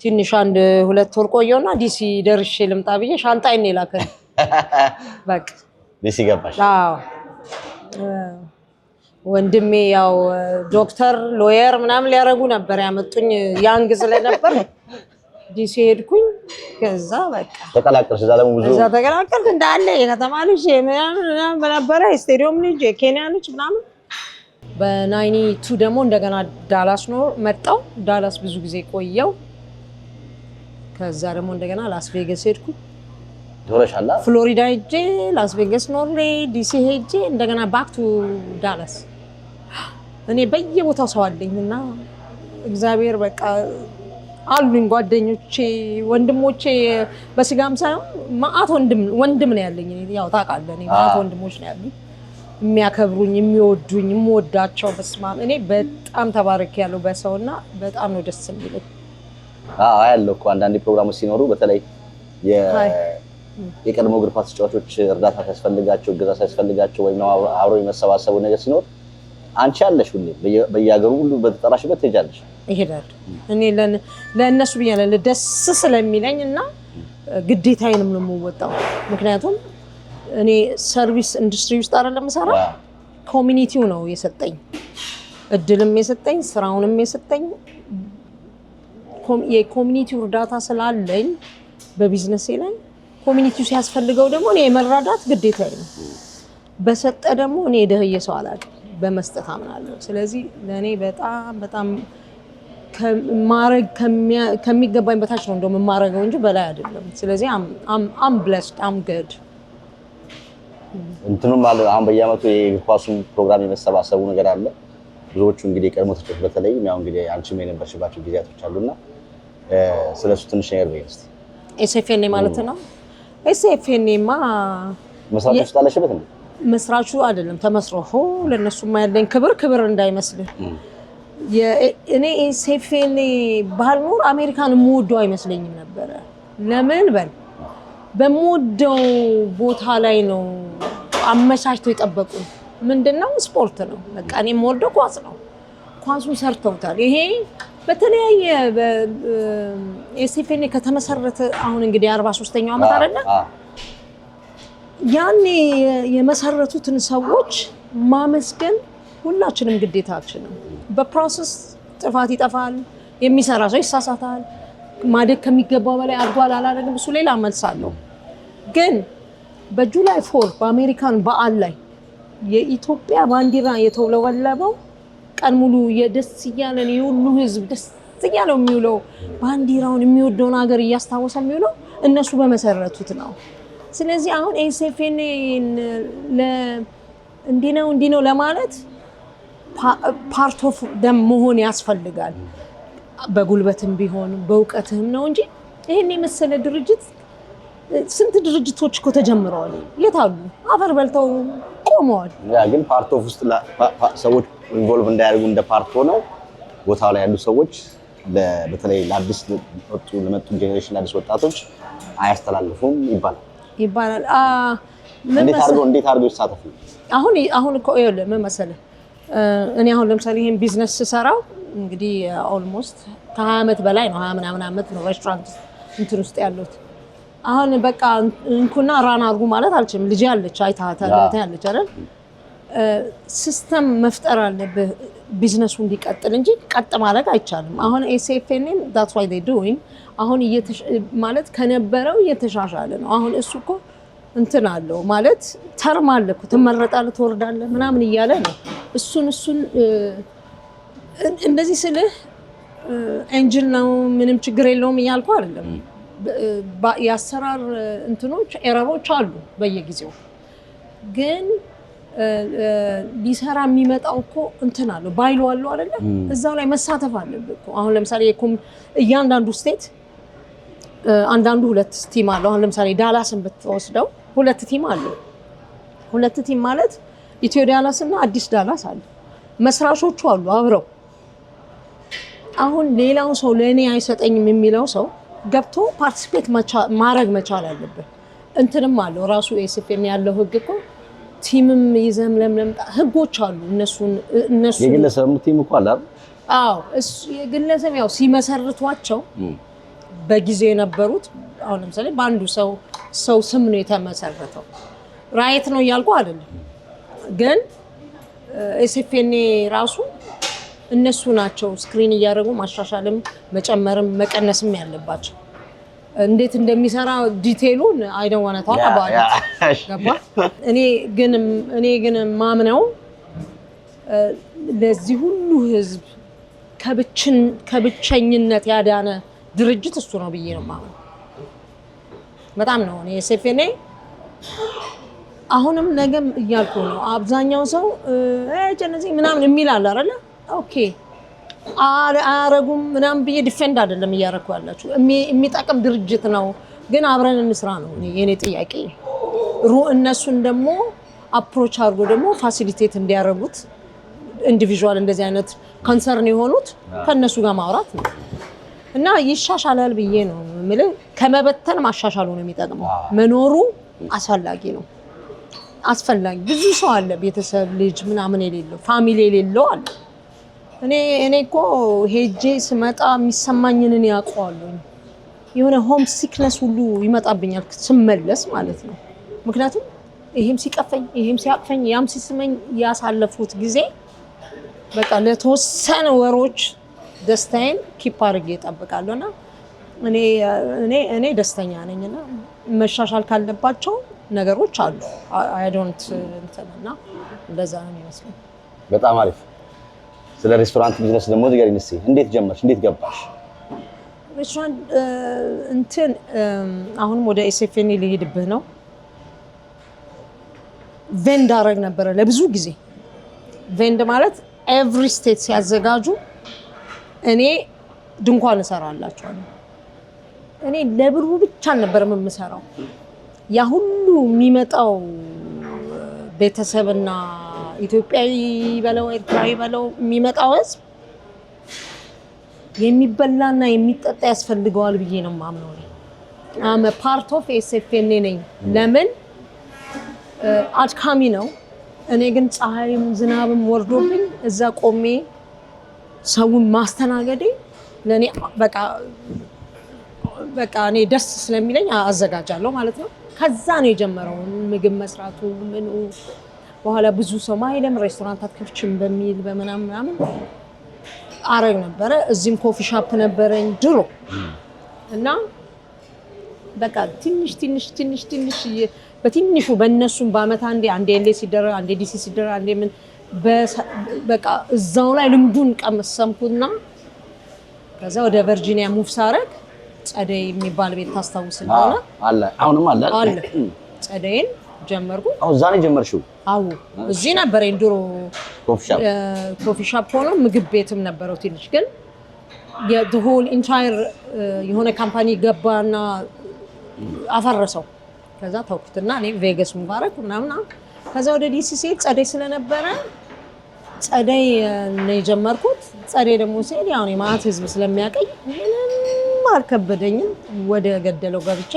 ትንሽ 1-2 ወር ቆየውና ዲሲ ደርሼ ልምጣ ብዬ ሻንጣዬን ነው የላከኝ። በቃ ዲሲ ገባሽ? አዎ። ወንድሜ ያው ዶክተር ሎየር ምናምን ሊያረጉ ነበር ያመጡኝ፣ ያንግ ስለነበር ዲሲ ሄድኩኝ። ከዛ በቃ ተቀላቀልሽ? እዛ ደግሞ ብዙ ተቀላቀልኩ እንዳለ የከተማ ልጅ ምናምን ነበረ፣ ስቴዲየም ልጅ፣ የኬንያ ልጅ ምናምን። በ92 ደግሞ እንደገና ዳላስ ነው መጣው። ዳላስ ብዙ ጊዜ ቆየው። ከዛ ደግሞ እንደገና ላስ ቬጋስ ሄድኩ። ዶረሻላ ፍሎሪዳ ሄጄ ላስ ቬጋስ ኖሬ ዲሲ ሄጄ እንደገና ባክ ቱ ዳላስ። እኔ በየቦታው ሰው አለኝና እግዚአብሔር በቃ አሉኝ ጓደኞቼ፣ ወንድሞቼ በስጋም ሳይሆን ማአት ወንድም ነው ያለኝ። ያው ታውቃለህ እኔ ማአት ወንድሞች ነው ያሉኝ። የሚያከብሩኝ የሚወዱኝ የምወዳቸው በስማም እኔ በጣም ተባረክ ያለው በሰውና በጣም ነው ደስ የሚለኝ።
ያለው እኮ አንዳንድ ፕሮግራሞች ሲኖሩ በተለይ የቀድሞ እግር ኳስ ተጫዋቾች እርዳታ ሲያስፈልጋቸው እገዛ ሲያስፈልጋቸው ወይም አብሮ የመሰባሰቡ ነገር ሲኖር አንቺ ያለሽ ሁሌ በየሀገሩ ሁሉ በተጠራሽበት ትሄጃለሽ።
እሄዳለሁ እኔ ለእነሱ ብያለሁ ደስ ስለሚለኝ እና ግዴታዬንም ነው የምወጣው። ምክንያቱም እኔ ሰርቪስ ኢንዱስትሪ ውስጥ አይደለም የምሰራው፣ ኮሚኒቲው ነው የሰጠኝ እድልም የሰጠኝ ስራውንም የሰጠኝ የኮሚኒቲው እርዳታ ስላለኝ በቢዝነሴ ላይ ኮሚኒቲው ሲያስፈልገው ደግሞ እኔ የመራዳት ግዴታዬ ነው። በሰጠ ደግሞ እኔ የደህየ ሰው አላውቅም፣ በመስጠት አምናለሁ። ስለዚህ ለእኔ በጣም ማረግ ከሚገባኝ በታች ነው እንደውም የማረገው እንጂ በላይ አይደለም። ስለዚህ አም ብለስድ አም ጉድ
እንትኑም አለ። አሁን በየዓመቱ የእግር ኳሱን ፕሮግራም የመሰባሰቡ ነገር አለ። ብዙዎቹ እንግዲህ ቀድሞ ተጫዋቾች በተለይ ያው እንግዲህ አንቺም የነበርሽባቸው ጊዜያቶች አሉና ስለሱ ትንሽ ነገር በይ እስቲ።
ኤስኤፍኤን ማለት ነው። ኤስኤፍኤንማ
መስራቹ ስታለሽበት ነው
መስራቹ አይደለም ተመስርቶ ለነሱማ ያለኝ ክብር እንዳይመስልህ። እኔ ኤስኤፍኤን ባልኖር አሜሪካን የምወደው አይመስለኝም ነበረ። ለምን በምወደው ቦታ ላይ ነው አመቻችተው የጠበቁኝ። ምንድነው ስፖርት ነው በቃ እኔ የምወደው ኳስ ነው። ኳሱን ሰርተውታል። ይሄ በተለያየ ኤስኤፍኤን ከተመሰረተ አሁን እንግዲህ 43ኛው ዓመት አይደለ? ያኔ የመሰረቱትን ሰዎች ማመስገን ሁላችንም ግዴታችን ነው። በፕሮሰስ ጥፋት ይጠፋል፣ የሚሰራ ሰው ይሳሳታል። ማደግ ከሚገባው በላይ አድጓል አላደረግም፣ እሱ ሌላ መልስ አለው። ግን በጁላይ 4 በአሜሪካን በዓል ላይ የኢትዮጵያ ባንዲራ የተውለበለበው ቀን ሙሉ የደስ እያለን የሁሉ ህዝብ ደስ እያለው የሚውለው ባንዲራውን የሚወደውን ሀገር እያስታወሰ የሚውለው እነሱ በመሰረቱት ነው። ስለዚህ አሁን ኤስኤፍኤን እንዲህ ነው ለማለት ፓርት ኦፍ ደም መሆን ያስፈልጋል። በጉልበትም ቢሆን በእውቀትም ነው እንጂ ይሄን የመሰለ ድርጅት ስንት ድርጅቶች እኮ ተጀምረዋል። የት አሉ? አፈር በልተው ቆመዋል።
ያ ግን ፓርት ኦፍ ውስጥ ሰዎች ኢንቮልቭ እንዳያደርጉ እንደ ፓርት ሆነው ቦታው ላይ ያሉ ሰዎች በተለይ ለአዲስ ለመጡ ጄኔሬሽን አዲስ ወጣቶች አያስተላልፉም ይባላል። እንዴት አድርገው ይሳተፉ?
አሁን እኮ ይኸውልህ ምን መሰለህ እኔ አሁን ለምሳሌ ይሄን ቢዝነስ ስሰራው እንግዲህ ኦልሞስት ከ20 ዓመት በላይ ነው 20 ምናምን ዓመት ነው ሬስቶራንት እንትን ውስጥ ያለሁት። አሁን በቃ እንኩና ራን አድርጉ ማለት አልችልም። ልጅ ያለች አይታታለች አይደል? ሲስተም መፍጠር አለብህ ቢዝነሱ እንዲቀጥል እንጂ ቀጥ ማድረግ አይቻልም። አሁን ኤስኤፍኤን that's why they doing አሁን ማለት ከነበረው እየተሻሻለ ነው። አሁን እሱ እኮ እንትን አለው ማለት ተርም አለ እኮ ትመረጣለህ ትወርዳለህ ምናምን እያለ ነው። እሱን እንደዚህ ስልህ ኤንጅል ነው ምንም ችግር የለውም እያልኩ አይደለም። የአሰራር እንትኖች ኤረሮች አሉ በየጊዜው ግን ሊሰራ የሚመጣው እኮ እንትን አለው ባይሉ አለው አይደለ? እዛው ላይ መሳተፍ አለብህ እኮ። አሁን ለምሳሌ እያንዳንዱ ስቴት አንዳንዱ ሁለት ቲም አለው። አሁን ለምሳሌ ዳላስን ብትወስደው ሁለት ቲም አለው። ሁለት ቲም ማለት ኢትዮ ዳላስ እና አዲስ ዳላስ አለ። መስራቾቹ አሉ አብረው። አሁን ሌላው ሰው ለእኔ አይሰጠኝም የሚለው ሰው ገብቶ ፓርቲሲፔት ማድረግ መቻል አለበት። እንትንም አለው ራሱ ኤስኤፍኤን ያለው ህግ እኮ ቲምም ይዘም ለምለም ህጎች አሉ። እነሱ
የግለሰብ ቲም እኮ አለ።
አዎ እሱ የግለሰብ ያው ሲመሰርቷቸው በጊዜው የነበሩት አሁን ለምሳሌ በአንዱ ሰው ስም ነው የተመሰረተው። ራይት ነው እያልኩ አይደለም፣ ግን ኤስኤፍኤን ራሱ እነሱ ናቸው ስክሪን እያደረጉ ማሻሻልም መጨመርም መቀነስም ያለባቸው። እንዴት እንደሚሰራ ዲቴይሉን አይ ዶንት ዋንት ታክ አባውት ገባ። እኔ ግን ማምነው ለዚህ ሁሉ ህዝብ ከብቸኝነት ያዳነ ድርጅት እሱ ነው ብዬ ነው ማምነው። በጣም ነው እኔ ኤስኤፍኤን አሁንም ነገም እያልኩ ነው። አብዛኛው ሰው እነዚህ ምናምን የሚል አለ አይደለ? ኦኬ አያረጉም ምናምን ብዬ ዲፌንድ አይደለም እያረኩ ያላችሁ። የሚጠቅም ድርጅት ነው፣ ግን አብረን እንስራ ነው የኔ ጥያቄ። እነሱን ደግሞ አፕሮች አድርጎ ደግሞ ፋሲሊቴት እንዲያረጉት ኢንዲቪዥዋል እንደዚህ አይነት ኮንሰርን የሆኑት ከነሱ ጋር ማውራት ነው እና ይሻሻላል ብዬ ነው የምልህ። ከመበተን ማሻሻሉ ነው የሚጠቅመው። መኖሩ አስፈላጊ ነው። አስፈላጊ ብዙ ሰው አለ ቤተሰብ ልጅ ምናምን የሌለው ፋሚሊ የሌለው አለ። እኔ እኮ ሄጄ ስመጣ የሚሰማኝን ያውቀዋለሁ። የሆነ ሆም ሲክነስ ሁሉ ይመጣብኛል ስመለስ ማለት ነው። ምክንያቱም ይሄም ሲቀፈኝ ይሄም ሲያቅፈኝ ያም ሲስመኝ ያሳለፉት ጊዜ በቃ ለተወሰነ ወሮች ደስታዬን ኪፕ አድርጌ እጠብቃለሁና እኔ ደስተኛ ነኝና መሻሻል ካለባቸው ነገሮች አሉ። አይ ዶንት እንትና እንደዛ ነው የሚመስለው።
በጣም አሪፍ። ስለ ሬስቶራንት ቢዝነስ ደግሞ ንገሪኝ እስኪ። እንዴት ጀመርሽ? እንዴት ገባሽ?
ሬስቶራንት አሁንም ወደ ኤስኤፍኤን ልሄድብህ ነው። ቬንድ አደረግ ነበረ ለብዙ ጊዜ። ቬንድ ማለት ኤቭሪ ስቴት ሲያዘጋጁ እኔ ድንኳን እሰራላቸዋለሁ። እኔ ለብሩ ብቻ ነበር የምሰራው። ያ ሁሉ የሚመጣው ቤተሰብና ኢትዮጵያዊ በለው ኤርትራዊ በለው የሚመጣው ህዝብ የሚበላና የሚጠጣ ያስፈልገዋል ብዬ ነው የማምነው። አመ ፓርት ኦፍ ኤስኤፍኤን ነኝ። ለምን አድካሚ ነው። እኔ ግን ፀሐይም ዝናብም ወርዶብኝ እዛ ቆሜ ሰውን ማስተናገዴ ለኔ በቃ እኔ ደስ ስለሚለኝ አዘጋጃለሁ ማለት ነው። ከዛ ነው የጀመረው ምግብ መስራቱ ምኑ። በኋላ ብዙ ሰው ማይለም ሬስቶራንት አትከፍችም በሚል በመናምን አረግ ነበረ። እዚህም ኮፊ ሻፕ ነበረኝ ድሮ እና በቃ ትንሽ በትንሹ በእነሱም በአመት አንዴ ኤልኤ ሲደረግ አንዴ ዲሲ ሲደረግ አንዴ ምን በቃ እዛው ላይ ልምዱን ቀመሰምኩና ከዛ ወደ ቨርጂኒያ ሙቭ ሳረግ ጸደይ የሚባል ቤት ታስታውስ እንደሆነ
አለ አሁንም አለ
ጸደይን ጀመርኩ።
አሁን ዛሬ ጀመርሽው?
አዎ እዚህ ነበረኝ ድሮ ኮፊ ሻፕ ሆኖ ምግብ ቤትም ነበረው ትንሽ። ግን the whole entire የሆነ ካምፓኒ ገባና አፈረሰው። ከዛ ተውኩትና እኔ ቬጋስ ሙባረክ ምናምን ከዛ ወደ ዲሲ ሲሄድ ጸደይ ስለነበረ ጸደይ ነው የጀመርኩት። ጸደይ ደግሞ ሲሄድ ያው የማት ህዝብ ስለሚያቀኝ ምንም አልከበደኝም። ወደ ገደለው ገብቼ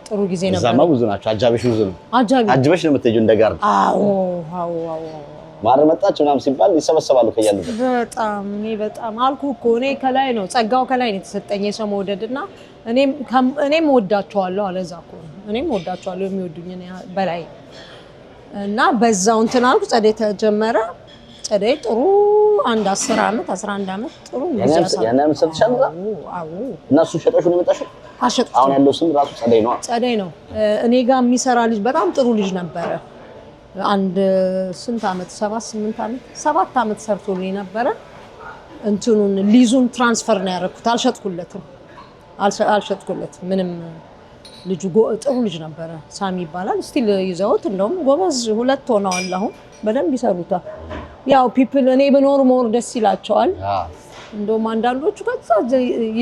ጥሩ ጊዜ ነበር። እዛማ ብዙ ናቸው። አጃቢሽ ብዙ ነው። አጅበሽ ነው የምትሄጂው እንደ ጋር? አዎ ማር መጣች ምናምን ሲባል ይሰበሰባሉ ከያሉበት። በጣም አልኩህ እኮ እኔ ከላይ ነው ጸጋው ከላይ ነው የተሰጠኝ የሰው መውደድና እኔም ወዳቸዋለሁ። አለዛ እኮ እኔም ወዳቸዋለሁ የሚወዱኝ በላይ እና በዛው እንትን አልኩ። ጸደይ ተጀመረ። ጸደይ ጥሩ አንድ 10 አመት 11 አመት ጥሩ
ያና መሰጥሻል። አዎ እና እሱ ሸጠሽ ነው የመጣሽው? አሁን ያለው ስም ራሱ ጸደይ ነው። ጸደይ ነው።
እኔ ጋር የሚሰራ ልጅ በጣም ጥሩ ልጅ ነበረ። አንድ ስንት አመት 7 አመት ሰርቶልኝ ነበረ። እንትኑን ሊዙን ትራንስፈር ነው ያደረኩት። አልሸጥኩለትም ምንም። ልጁ ጥሩ ልጅ ነበረ። ሳሚ ይባላል። ስቲል ይዘውት እንደውም ጎበዝ ሁለት ሆነዋል። አሁን በደንብ ይሰሩታል። ያው ፒፕል እኔ ብኖር ሞር ደስ ይላቸዋል። እንደውም አንዳንዶቹ ከዛ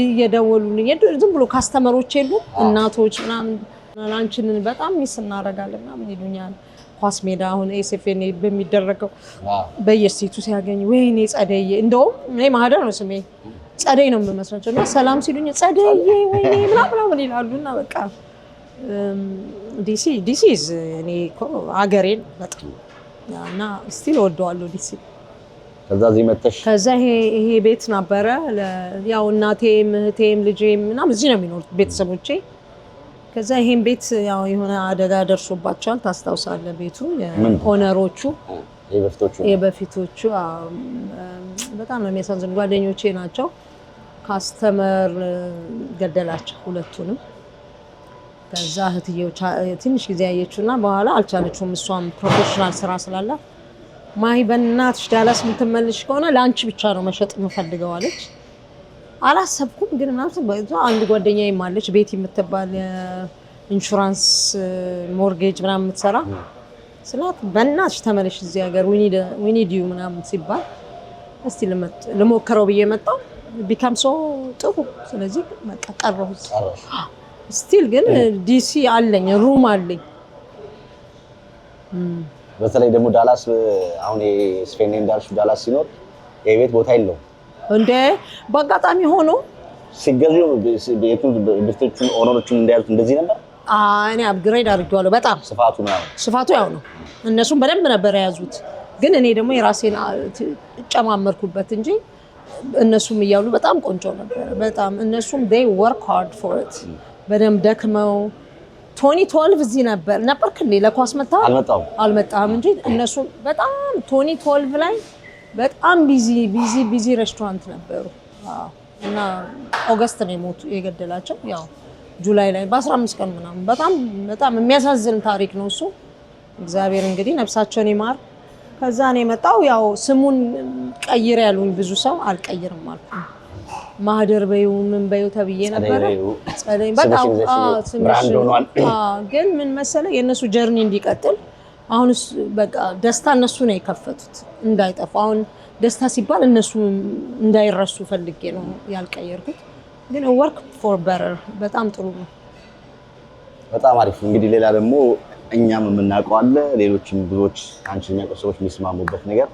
እየደወሉልኝ ዝም ብሎ ካስተመሮች የሉ እናቶች ምናምን አንቺን በጣም ሚስ እናደርጋለን ምናምን ይሉኛል። ኳስ ሜዳ አሁን ኤስኤፍኤን በሚደረገው በየስቴቱ ሲያገኝ ወይኔ ጸደይ እንደውም እኔ ማህደር ነው ስሜ ጸደይ ነው የምመስላቸው እና ሰላም ሲሉኝ ጸደይ ወይኔ ምናምን ይላሉና በቃ ዲሲ እኔ እኮ አገሬን በጣም እና ስቲል ወደዋለሁ ዲሲ።
ከዛ እዚህ መጥተሽ
ከዛ ይሄ ቤት ነበረ ያው እናቴም እህቴም ልጄም ምናምን እዚህ ነው የሚኖሩት ቤተሰቦቼ። ከዛ ይሄን ቤት ያው የሆነ አደጋ ደርሶባቸዋል ታስታውሳለህ? ቤቱ ኦነሮቹ የበፊቶቹ በጣም ነው የሚያሳዝኑ ጓደኞቼ ናቸው። ካስተመር ገደላቸው ሁለቱንም። ከዛ እህትየው ትንሽ ጊዜ ያየችውና በኋላ አልቻለችውም። እሷም ፕሮፌሽናል ስራ ስላላት ማይ በእናትሽ ዳላስ የምትመልሽ ከሆነ ለአንቺ ብቻ ነው መሸጥ የምፈልገው አለች። አላሰብኩም ግን ማለት አንድ ጓደኛዬም አለች ቤት የምትባል ኢንሹራንስ ሞርጌጅ ምናምን የምትሰራ ስላት በእናትሽ ተመለሽ እዚህ ሀገር ዊ ኒድ ዩ ምናምን ሲባል እስቲ ልሞክረው ብዬ መጣሁ። ቢካም ሶ ጥሩ። ስለዚህ በቃ ቀረሁ። ስቲል ግን ዲሲ አለኝ ሩም አለኝ።
በተለይ ደግሞ ዳላስ አሁን የስፔን እንዳልሽ ዳላስ ሲኖር የቤት ቦታ የለውም
እንደ በአጋጣሚ ሆኖ
ሲገዙ ቤቶቹን ኦነሮቹን እንዳያሉት እንደዚህ ነበር።
እኔ አፕግሬድ አድርጌዋለሁ በጣም ስፋቱ ያው ነው። እነሱም በደንብ ነበር የያዙት፣ ግን እኔ ደግሞ የራሴን ጨማመርኩበት እንጂ እነሱም እያሉ በጣም ቆንጆ ነበር። በጣም እነሱም they work hard for it በደንብ ደክመው 2012 እዚህ ነበርክ እንዴ? ለኳስ አልመጣም እንጂ እነሱ በጣም 2012 ላይ በጣም ቢዚ ሬስቶራንት ነበሩ። እና ኦገስት ነው የገደላቸው ያው ጁላይ ላይ በ15 ቀን ምናምን በጣም የሚያሳዝን ታሪክ ነው እሱ። እግዚአብሔር እንግዲህ ነፍሳቸውን ይማር። ከዛ ነው የመጣው ያው ስሙን ቀይር ያሉኝ ብዙ ሰው አልቀይርም አልኩ። ማህደር በዩ ምን በዩ ተብዬ ነበር። ጸለይ በጣም ብራንድ ሆኗል። ግን ምን መሰለ የነሱ ጀርኒ እንዲቀጥል አሁንስ በቃ ደስታ እነሱ ነው የከፈቱት እንዳይጠፋ። አሁን ደስታ ሲባል እነሱ እንዳይረሱ ፈልጌ ነው ያልቀየርኩት። ግን work for better በጣም ጥሩ ነው።
በጣም አሪፍ። እንግዲህ ሌላ ደግሞ እኛም የምናውቀው አለ ሌሎችም ብዙዎች አንቺ የሚያውቁ ሰዎች የሚስማሙበት ነገር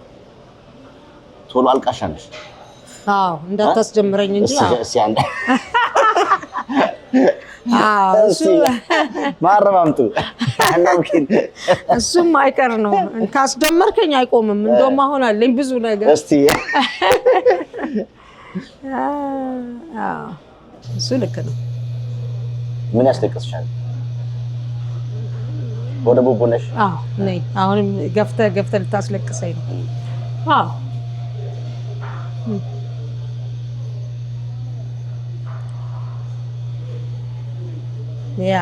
ቶሎ አልቃሻ ነሽ።
እንዳታስጀምረኝ እንጂ
እሱ ማረባምጡ
እሱም አይቀር ነው። ካስደመርከኝ አይቆምም። እንደውም አሁን አለኝ ብዙ ነገር።
እስቲ
እሱ ልክ ነው።
ምን ያስለቅስሻል? ወደ ቡቡ ነሽ?
ነይ። አሁንም ገፍተህ ልታስለቅሰኝ ነው። ያ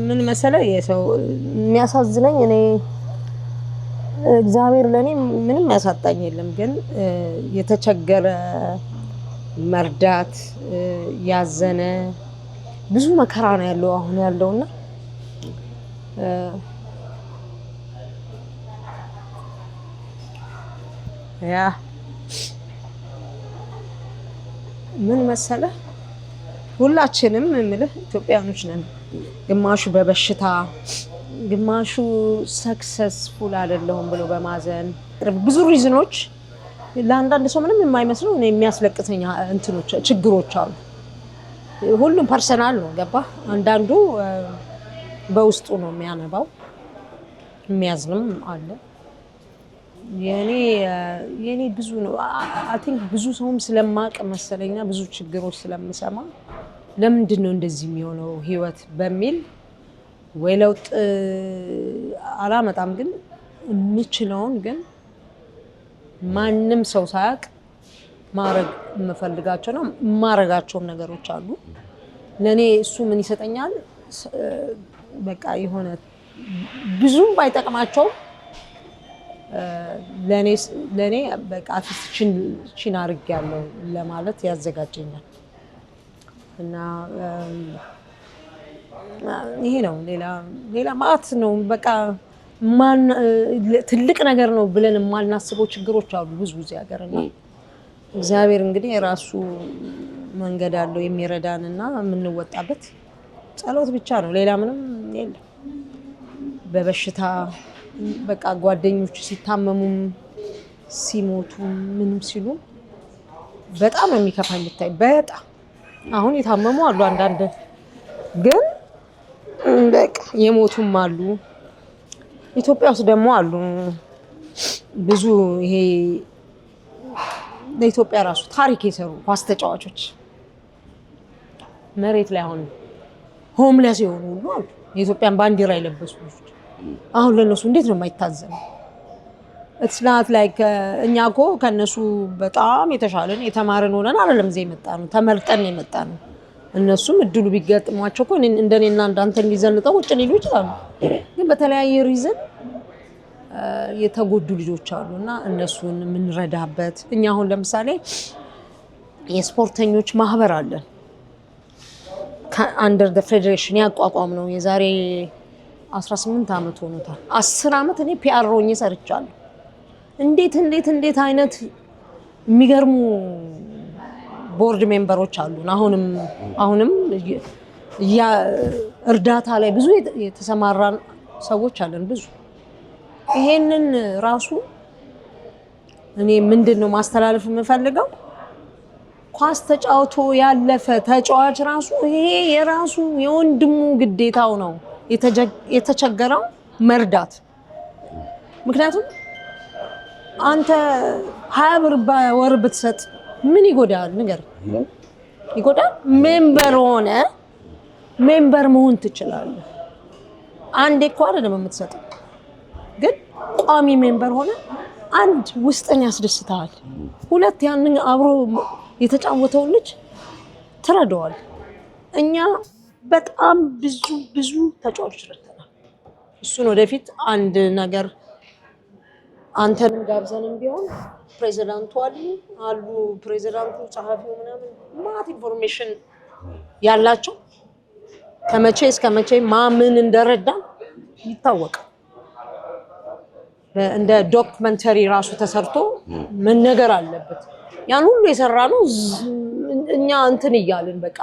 ምን መሰለህ የሰው የሚያሳዝነኝ እኔ እግዚአብሔር ለኔ ምንም ያሳጣኝ የለም፣ ግን የተቸገረ መርዳት ያዘነ ብዙ መከራ ነው ያለው አሁን ያለውና ያ ምን መሰለህ ሁላችንም የምልህ ኢትዮጵያኖች ነን። ግማሹ በበሽታ ግማሹ ሰክሰስፉል አይደለሁም ብሎ በማዘን ብዙ ሪዝኖች ለአንዳንድ ሰው ምንም የማይመስለው እኔ የሚያስለቅሰኝ እንትኖች ችግሮች አሉ። ሁሉም ፐርሰናል ነው ገባ። አንዳንዱ በውስጡ ነው የሚያነባው የሚያዝንም አለ። የኔ ብዙ ነው። አይ ቲንክ ብዙ ሰውም ስለማቅ መሰለኛ ብዙ ችግሮች ስለምሰማ ለምንድን ነው እንደዚህ የሚሆነው ህይወት በሚል ወይ ለውጥ አላመጣም፣ ግን የምችለውን ግን ማንም ሰው ሳያውቅ ማድረግ የምፈልጋቸው ነው የማረጋቸውም ነገሮች አሉ። ለኔ እሱ ምን ይሰጠኛል? በቃ የሆነ ብዙም ባይጠቅማቸው ለኔ በቃ አትስችን አድርጌያለሁ ለማለት ያዘጋጀኛል። እና ይሄ ነው። ሌላ ማለት ነው በቃ ትልቅ ነገር ነው ብለን የማልናስበው ችግሮች አሉ ብዙ ጊዜ ሀገርና እግዚአብሔር እንግዲህ የራሱ መንገድ አለው የሚረዳንና የምንወጣበት ጸሎት ብቻ ነው። ሌላ ምንም የለም። በበሽታ በቃ ጓደኞች ሲታመሙም ሲሞቱ ምንም ሲሉ በጣም ነው የሚከፋኝ ብታይ። በጣም አሁን የታመሙ አሉ አንዳንድ፣ ግን በቃ የሞቱም አሉ። ኢትዮጵያ ውስጥ ደግሞ አሉ ብዙ ይሄ ለኢትዮጵያ ራሱ ታሪክ የሰሩ ኳስ ተጫዋቾች መሬት ላይ አሁን ሆምለስ የሆኑ ሁሉ አሉ። የኢትዮጵያን ባንዲራ የለበሱ ልጆች አሁን ለነሱ እንዴት ነው የማይታዘነው? it's not like እኛ እኮ ከነሱ በጣም የተሻለን የተማርን ሆነን አይደለም እዚህ የመጣነው፣ ተመርጠን የመጣነው። እነሱም እድሉ ቢገጥሟቸው እኮ እንደኔና እንዳንተ እንዲዘንጠው ውጭ ሊሉ ይችላሉ። ግን በተለያየ ሪዝን የተጎዱ ልጆች አሉና እነሱን የምንረዳበት እኛ አሁን ለምሳሌ የስፖርተኞች ማህበር አለን አንደር ዘ ፌዴሬሽን ያቋቋም ነው። የዛሬ 18 አመት ሆኖታል። 10 አመት እኔ ፒአር ሆኜ ሰርቻለሁ። እንዴት አይነት የሚገርሙ ቦርድ ሜምበሮች አሉን። አሁንም እርዳታ ላይ ብዙ የተሰማራን ሰዎች አለን ብዙ ይሄንን ራሱ እኔ ምንድነው ማስተላለፍ የምፈልገው ኳስ ተጫውቶ ያለፈ ተጫዋች ራሱ ይሄ የራሱ የወንድሙ ግዴታው ነው የተቸገረው መርዳት ምክንያቱም አንተ 20 ብር በወር ብትሰጥ ምን ይጎዳል ነገር ይጎዳል ሜምበር መሆን ትችላለህ አንዴ እኮ አይደለም የምትሰጠው ግን ቋሚ ሜምበር ሆነ አንድ ውስጥን ያስደስታል ሁለት ያንን አብሮ የተጫወተው ልጅ ትረዳዋል እኛ በጣም ብዙ ተጫዋቾች ረድተናል እሱን ወደፊት አንድ ነገር አንተንም ጋብዘንም ቢሆን ፕሬዝዳንቱ አሉ ፕሬዝዳንቱ ጸሐፊው ምናምን ማት ኢንፎርሜሽን ያላቸው ከመቼ እስከ መቼ ማምን እንደረዳ ይታወቃል እንደ ዶክመንተሪ ራሱ ተሰርቶ መነገር አለበት ያን ሁሉ የሰራነው እኛ እንትን ይያልን በቃ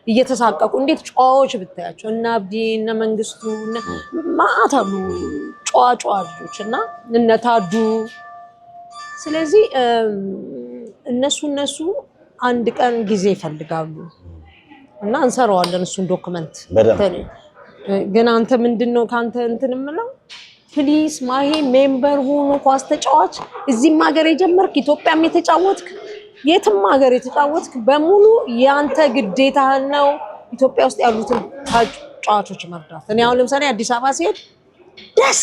እየተሳቀቁ እንዴት ጫዋዎች ብታያቸው እና አብዲ እና መንግስቱ እና ማአታሉ ጫዋ ልጆችና እነታዱ ስለዚህ እነሱ አንድ ቀን ጊዜ ይፈልጋሉ እና እንሰራዋለን እሱን ዶክመንት ግን አንተ ምንድነው ካንተ እንትን ምለው ፕሊስ ማሂ ሜምበር ሆኖ ኳስ ተጫዋች እዚህም ሀገር የጀመርክ ኢትዮጵያም የተጫወትክ የትም ሀገር የተጫወትክ በሙሉ ያንተ ግዴታ ነው ኢትዮጵያ ውስጥ ያሉትን ተጫዋቾች መርዳት እኔ አሁን ለምሳሌ አዲስ አበባ ሲሄድ ደስ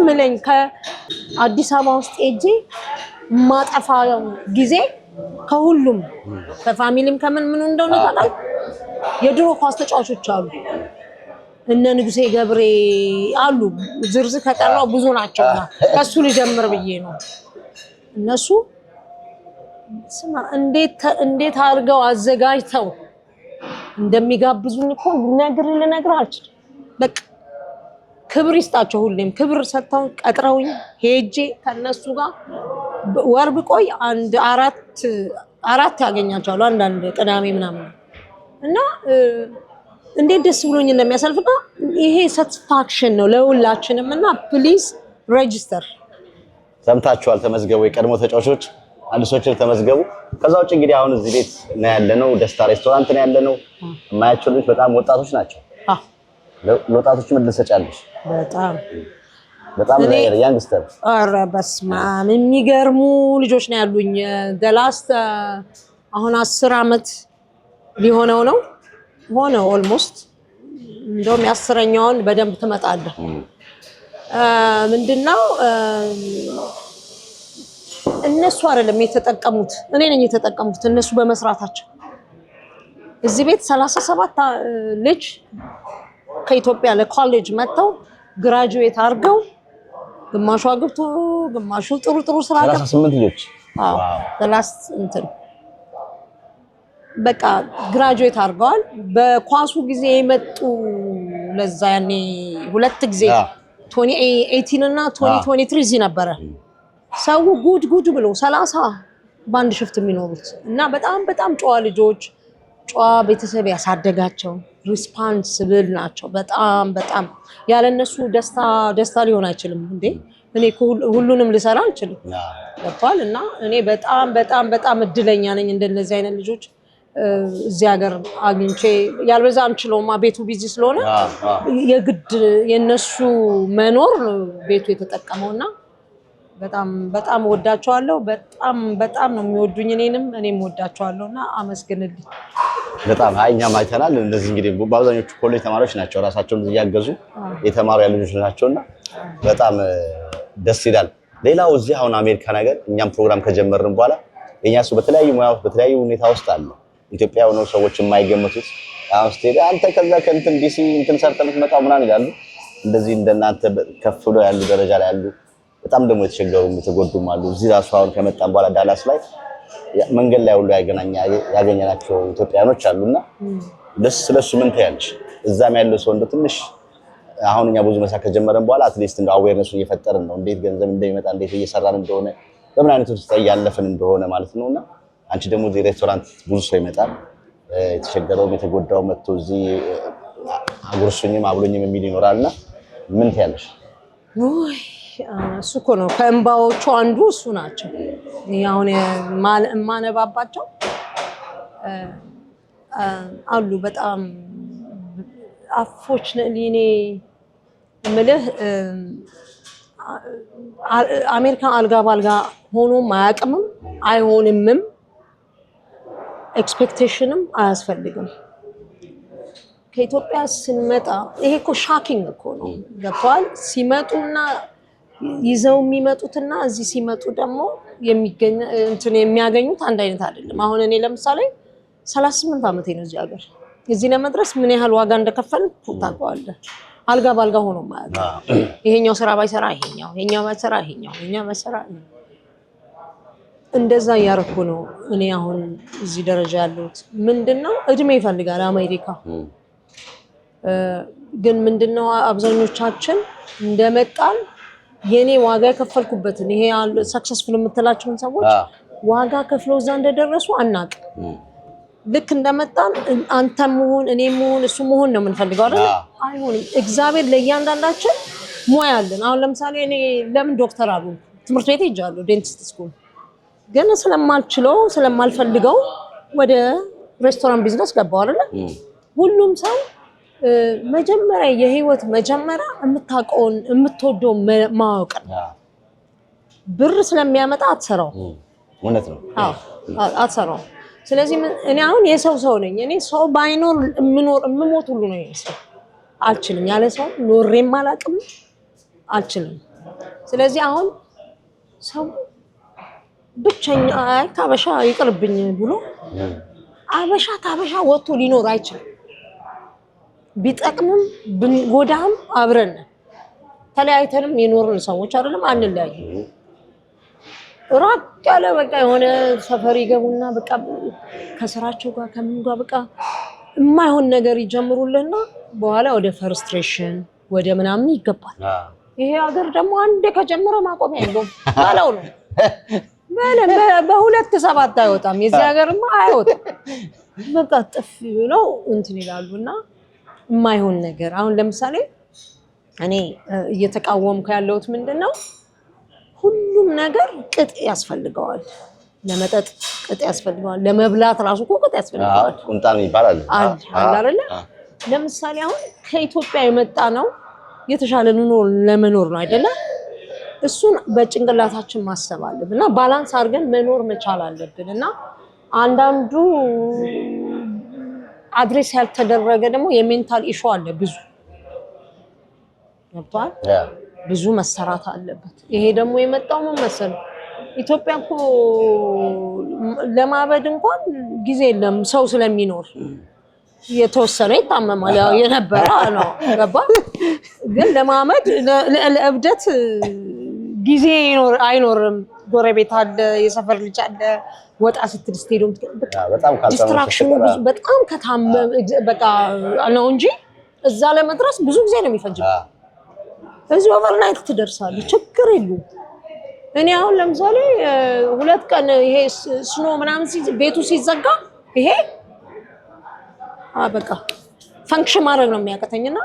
ምለኝ ከአዲስ አበባ ውስጥ ሄጄ ማጠፋ ጊዜ ከሁሉም ከፋሚሊም ከምን እንደሆነ ታውቃለህ የድሮ ኳስ ተጫዋቾች አሉ እነ ንጉሴ ገብሬ አሉ ዝርዝር ከጠራው ብዙ ናቸውና ከሱ ልጀምር ብዬ ነው እነሱ ስማ እንዴት አድርገው አዘጋጅተው እንደሚጋብዙኝ እኮ ልነግር አልችልም በቃ ክብር ይስጣቸው ሁሌም ክብር ሰጥተው ቀጥረውኝ ሄጄ ከነሱ ጋር ወር ብቆይ አንድ አራት ያገኛቸዋል አንዳንድ ቅዳሜ ምናምን እና እንዴት ደስ ብሎኝ እንደሚያሳልፍና ይሄ ሳቲስፋክሽን ነው ለሁላችንም እና ፕሊዝ ሬጂስተር
ሰምታችኋል ተመዝገቡ የቀድሞ ተጫዋቾች አንድ ሰዎችን ተመዝገቡ ከዛ ውጭ እንግዲህ አሁን እዚህ ቤት ነው ያለነው ደስታ ሬስቶራንት ነው ያለነው የማያቸው ልጆች በጣም ወጣቶች ናቸው ለወጣቶች ምን ልሰጫለሽ በጣም ያንግስተር
ኧረ በስመ አብ የሚገርሙ ልጆች ነው ያሉኝ ደላስት አሁን 10 አመት ሊሆነው ነው ሆነ ኦልሞስት እንደውም ያስረኛውን በደንብ ትመጣለህ ምንድነው እነሱ አይደለም የተጠቀሙት እኔ ነኝ የተጠቀሙት እነሱ በመስራታቸው እዚህ ቤት 37 ልጅ ከኢትዮጵያ ለኮሌጅ መጥተው ግራጁዌት አድርገው ግማሹ አግብቶ ግማሹ ጥሩ ስራ
38 ልጆች
ዋው ደላስት እንትን በቃ ግራጁዌት አድርገዋል በኳሱ ጊዜ የመጡ ለዛ ያኔ ሁለት ጊዜ 2018 እና 2023 እዚህ ነበረ ሰው ጉድ ብሎ 30 ባንድ ሽፍት የሚኖሩት እና በጣም ጨዋ ልጆች ጨዋ ቤተሰብ ያሳደጋቸው ሪስፖንሲብል ናቸው በጣም ያለነሱ ደስታ ሊሆን አይችልም እንዴ እኔ ሁሉንም ልሰራ አልችልም ያባል እና እኔ በጣም እድለኛ ነኝ እንደነዚህ አይነት ልጆች እዚህ ሀገር አግኝቼ ያልበዛ አንችለውማ ቤቱ ቢዚ ስለሆነ የግድ የነሱ መኖር ቤቱ የተጠቀመውና በጣም ወዳቸዋለሁ በጣም ነው የሚወዱኝ እኔም ወዳቸዋለሁና አመስግንልኝ
በጣም እኛም አይተናል እንደዚህ እንግዲህ በአብዛኞቹ ኮሌጅ ተማሪዎች ናቸው ራሳቸውን እያገዙ የተማሩ ያሉ ልጆች ናቸውና በጣም ደስ ይላል ሌላው እዚህ አሁን አሜሪካ ነገር እኛም ፕሮግራም ከጀመርን በኋላ የኛሱ በተለያዩ ሙያዎች በተለያዩ ሁኔታ ውስጥ አለ ኢትዮጵያ ሆነው ሰዎች የማይገመቱት አሁን ስቴዲ አንተ ከዛ ከእንትን ዲሲ እንትን ሰርተህ የምትመጣው ምናምን ይላሉ እንደዚህ እንደናንተ ከፍ ብሎ ያሉ ደረጃ ላይ ያሉ በጣም ደግሞ የተቸገሩ የተጎዱም አሉ እዚህ ራሱ አሁን ከመጣን በኋላ ዳላስ ላይ መንገድ ላይ ሁሉ ያገኘናቸው ኢትዮጵያኖች አሉና ደስ ስለሱ ምን ታያለሽ እዛም ያለው ሰው እንደ ትንሽ አሁን እኛ ብዙ መሳከ ጀመረን በኋላ አትሊስት እንደ አዌርነሱን እየፈጠርን ነው እንዴት ገንዘብ እንደሚመጣ እንዴት እየሰራን እንደሆነ በምን አይነት ውስጥ ያለፈን እንደሆነ ማለት ነውና አንቺ ደግሞ እዚህ ሬስቶራንት ብዙ ሰው ይመጣል የተቸገረውም የተጎዳው መጥቶ እዚህ አጉርሱኝም አብሎኝም የሚል ይኖራልና ምን ታያለሽ
እሱ እኮ ነው ከእንባዎቹ አንዱ እሱ ናቸው። አሁን የማነባባቸው አሉ በጣም አፎርቹኔትሊ እኔ ምልህ አሜሪካ አልጋ ባልጋ ሆኖ ማያቅምም አይሆንምም ኤክስፔክቴሽንም አያስፈልግም። ከኢትዮጵያ ስንመጣ ይሄ እኮ ሻኪንግ እኮ ነው ገብቷል። ሲመጡና ይዘው የሚመጡትና እዚህ ሲመጡ ደግሞ የሚያገኙት አንድ አይነት አይደለም። አሁን እኔ ለምሳሌ 38 ዓመቴ ነው እዚህ ሀገር። እዚህ ለመድረስ ምን ያህል ዋጋ እንደከፈልን ታውቀዋለህ። አልጋ ባልጋ ሆኖ ማለት ይሄኛው ስራ ባይሰራ ይሄኛው ባይሰራ ይሄኛው ባይሰራ እንደዛ ያረኩ ነው እኔ አሁን እዚህ ደረጃ ያለሁት። ምንድነው እድሜ ይፈልጋል አሜሪካ። ግን ምንድነው አብዛኞቻችን እንደመጣን የኔ ዋጋ የከፈልኩበትን ይሄ ሰክሰስፉል የምትላቸውን ሰዎች ዋጋ ከፍለው እዛ እንደደረሱ አናውቅም። ልክ እንደመጣን አንተም መሆን እኔም መሆን እሱ መሆን ነው የምንፈልገው አይደል? አይሆንም። እግዚአብሔር ለእያንዳንዳችን ሙያ አለን። አሁን ለምሳሌ እኔ ለምን ዶክተር አሉ ትምህርት ቤት ሄጃለሁ ዴንቲስት ስኩል፣ ግን ስለማልችለው ስለማልፈልገው ወደ ሬስቶራንት ቢዝነስ ገባሁ አይደል? ሁሉም ሰው መጀመሪያ የህይወት መጀመሪያ የምታውቀውን የምትወደው ማወቅ ነው። ብር ስለሚያመጣ አትሰራው።
እውነት ነው።
አዎ አትሰራው። ስለዚህ እኔ አሁን የሰው ነኝ። እኔ ሰው ባይኖር የምሞት ሁሉ ነው የሚመስለው። አልችልም፣ ያለ ሰው ኖሬም አላውቅም፣ አልችልም። ስለዚህ አሁን ሰው ብቸኛ ካበሻ ይቅርብኝ ብሎ አበሻ ታበሻ ወጥቶ ሊኖር አይችልም። ቢጠቅምም ብንጎዳም አብረን ተለያይተንም የኖርን ሰዎች አይደለም፣ አንለያይም። ራቅ ያለ በቃ የሆነ ሰፈር ይገቡና በቃ ከስራቸው ጋር ከምን ጋር በቃ የማይሆን ነገር ይጀምሩልና በኋላ ወደ ፍርስትሬሽን ወደ ምናምን ይገባል። ይሄ ሀገር ደግሞ አንዴ ከጀመረ ማቆሚያ የለውም ባለው ነው። በሁለት ሰባት አይወጣም። የዚህ ሀገርማ አይወጣም። በቃ ጥፍ ብለው እንትን ይላሉና የማይሆን ነገር አሁን ለምሳሌ እኔ እየተቃወምኩ ያለሁት ምንድነው ሁሉም ነገር ቅጥ ያስፈልገዋል። ለመጠጥ ቅጥ ያስፈልገዋል። ለመብላት ራሱ እኮ ቅጥ ያስፈልገዋል።
ቁንጣን ይባላል
አይደል? ለምሳሌ አሁን ከኢትዮጵያ የመጣ ነው የተሻለ ኑሮ ለመኖር ነው አይደለ? እሱን በጭንቅላታችን ማሰብ አለብን እና ባላንስ አድርገን መኖር መቻል አለብን እና አንዳንዱ አድሬስ ያልተደረገ ደግሞ የሜንታል ኢሹ አለ ብዙ ገብቷል። ብዙ መሰራት አለበት። ይሄ ደግሞ የመጣው ምን መሰለህ ኢትዮጵያ እኮ ለማበድ እንኳን ጊዜ የለም ሰው ስለሚኖር የተወሰነ ይታመማል። ያው የነበረ ነው ገባ። ግን ለማመድ ለእብደት ጊዜ አይኖርም። ጎረቤት አለ፣ የሰፈር ልጅ አለ፣ ወጣ ስትል ስቴዲየም በጣም ዲስትራክሽኑ በጣም ከታመመ በቃ ነው እንጂ እዛ ለመድረስ ብዙ ጊዜ ነው የሚፈጅው። እዚህ ኦቨርናይት ትደርሳለህ፣ ችግር የለውም። እኔ አሁን ለምሳሌ 2 ቀን ይሄ ስኖ ምናምን ቤቱ ሲዘጋ ይሄ በቃ ፈንክሽን ማድረግ ነው የሚያቀተኝና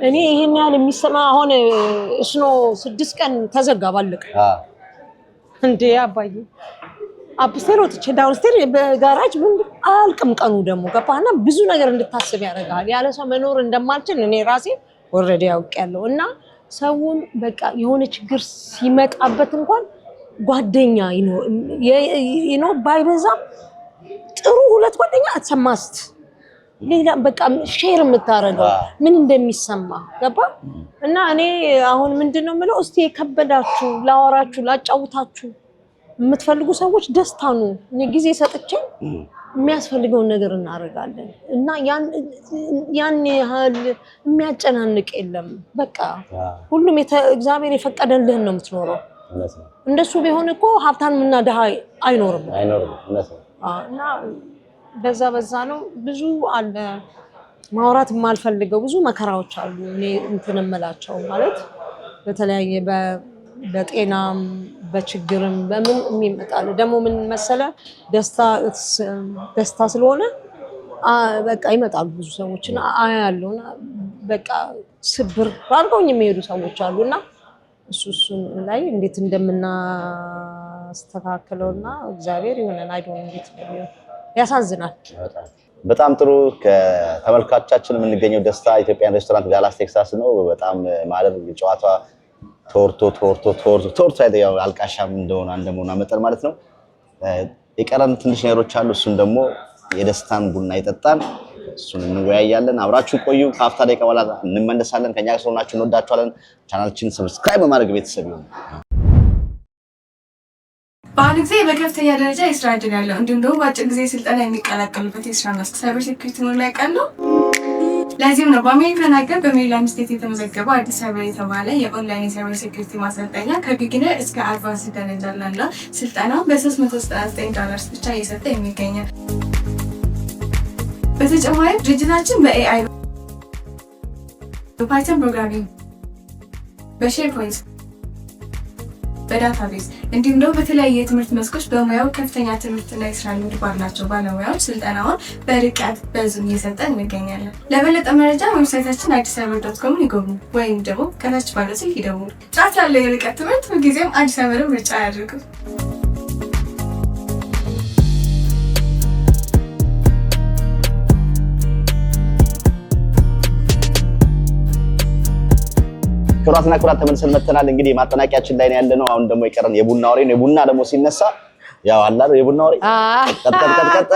እኔ ይሄን ያህል የሚሰማ አሁን ስኖ 6 ቀን ተዘጋ ባለቀ እንዴ አባዬ አፕስቴር ወጥቼ ዳውንስቴር በጋራጅ ምን አልቅም ቀኑ ደግሞ ገባና ብዙ ነገር እንድታስብ ያደርጋል። ያለ ሰው መኖር እንደማልችል እኔ ራሴ ኦልሬዲ ያውቃለሁ እና ሰውን በቃ የሆነ ችግር ሲመጣበት እንኳን ጓደኛ ይኖር ባይበዛም ጥሩ 2 ጓደኛ አትሰማስት ሌላ በቃ ሼር የምታረገው ምን እንደሚሰማ ገባ እና እኔ አሁን ምንድነው የምለው እስቲ የከበዳችሁ ላወራችሁ ላጫውታችሁ የምትፈልጉ ሰዎች ደስታ ነው። እኔ ጊዜ ሰጥቼ የሚያስፈልገውን ነገር እናደርጋለን እና ያን ያህል የሚያጨናንቅ የለም። በቃ ሁሉም እግዚአብሔር የፈቀደልህን ነው የምትኖረው። እንደሱ ቢሆን እኮ ሀብታምና ድሃ አይኖርም። እና በዛ ነው ብዙ አለ ማውራት የማልፈልገው ብዙ መከራዎች አሉ። እኔ እንትን እምላቸው ማለት በተለያየ በጤናም በችግርም በምን የሚመጣል ደግሞ ምን መሰለ ደስታ ስለሆነ በቃ ይመጣሉ ብዙ ሰዎችና አያለውና በቃ ስብር አድርገውኝ የሚሄዱ ሰዎች አሉና እሱን ላይ እንዴት እንደምናስተካክለውና እግዚአብሔር ይሆነን አይዶን እንዴት ነው ያሳዝናል።
በጣም ጥሩ። ከተመልካቾቻችን የምንገኘው ደስታ ኢትዮጵያን ሬስቶራንት ዳላስ ቴክሳስ ነው። በጣም ማለት ጨዋታ ቶርቶ ያው አልቃሻም እንደሆነ መጠን ማለት ነው። የቀረን ትንሽ ነገሮች አሉ። እሱን ደግሞ የደስታን ቡና ይጠጣን፣ እሱን እንወያያለን። አብራችሁ ቆዩ። ከአፍታ ደቂቃ በኋላ እንመለሳለን። ከኛ ጋር ስለሆናችሁ እንወዳችኋለን። ቻናላችንን ሰብስክራይብ በማድረግ ቤተሰብ ይሁኑ።
በአሁኑ ጊዜ በከፍተኛ ደረጃ የስራ እድል ያለው እንዲሁም ደግሞ በአጭር ጊዜ ስልጠና የሚቀላቀሉበት የስራ መስክ ሳይበር ሴኩሪቲ መሆኑን ያውቃሉ? ለዚህም ነው በአሜሪካን ሀገር በሜሪላንድ ስቴት የተመዘገበው አዲስ ሳይበር የተባለ የኦንላይን የሳይበር ሴኩሪቲ ማሰልጠኛ ከቢጊነር እስከ አድቫንስ ደረጃ ላለው ስልጠና $399 ብቻ እየሰጠ የሚገኛል። በተጨማሪም ድርጅታችን በኤአይ፣ በፓይተን ፕሮግራሚንግ፣ በሼርፖይንት፣ በዳታቤዝ እንዲሁም ደግሞ በተለያየ የትምህርት መስኮች በሙያው ከፍተኛ ትምህርትና የስራ ልምድ ባላቸው ባለሙያዎች ስልጠናውን በርቀት በዙም እየሰጠን እንገኛለን። ለበለጠ መረጃ ዌብሳይታችን addiscyber.com ይጎብኙ ወይም ደግሞ ከታች ባለው ስልክ ይደውሉ። ጥራት ያለው የርቀት ትምህርት ሁልጊዜም አዲስ አበባን ምርጫ ያድርጉ።
ክቡራትና ክቡራት ተመልሰን መተናል። እንግዲህ ማጠናቂያችን ላይ ነው ያለነው። አሁን ደግሞ የቀረን የቡና ወሬ ነው። የቡና ደግሞ ሲነሳ ያው አላለ የቡና ወሬ ቀጥቀጥቀጥቀ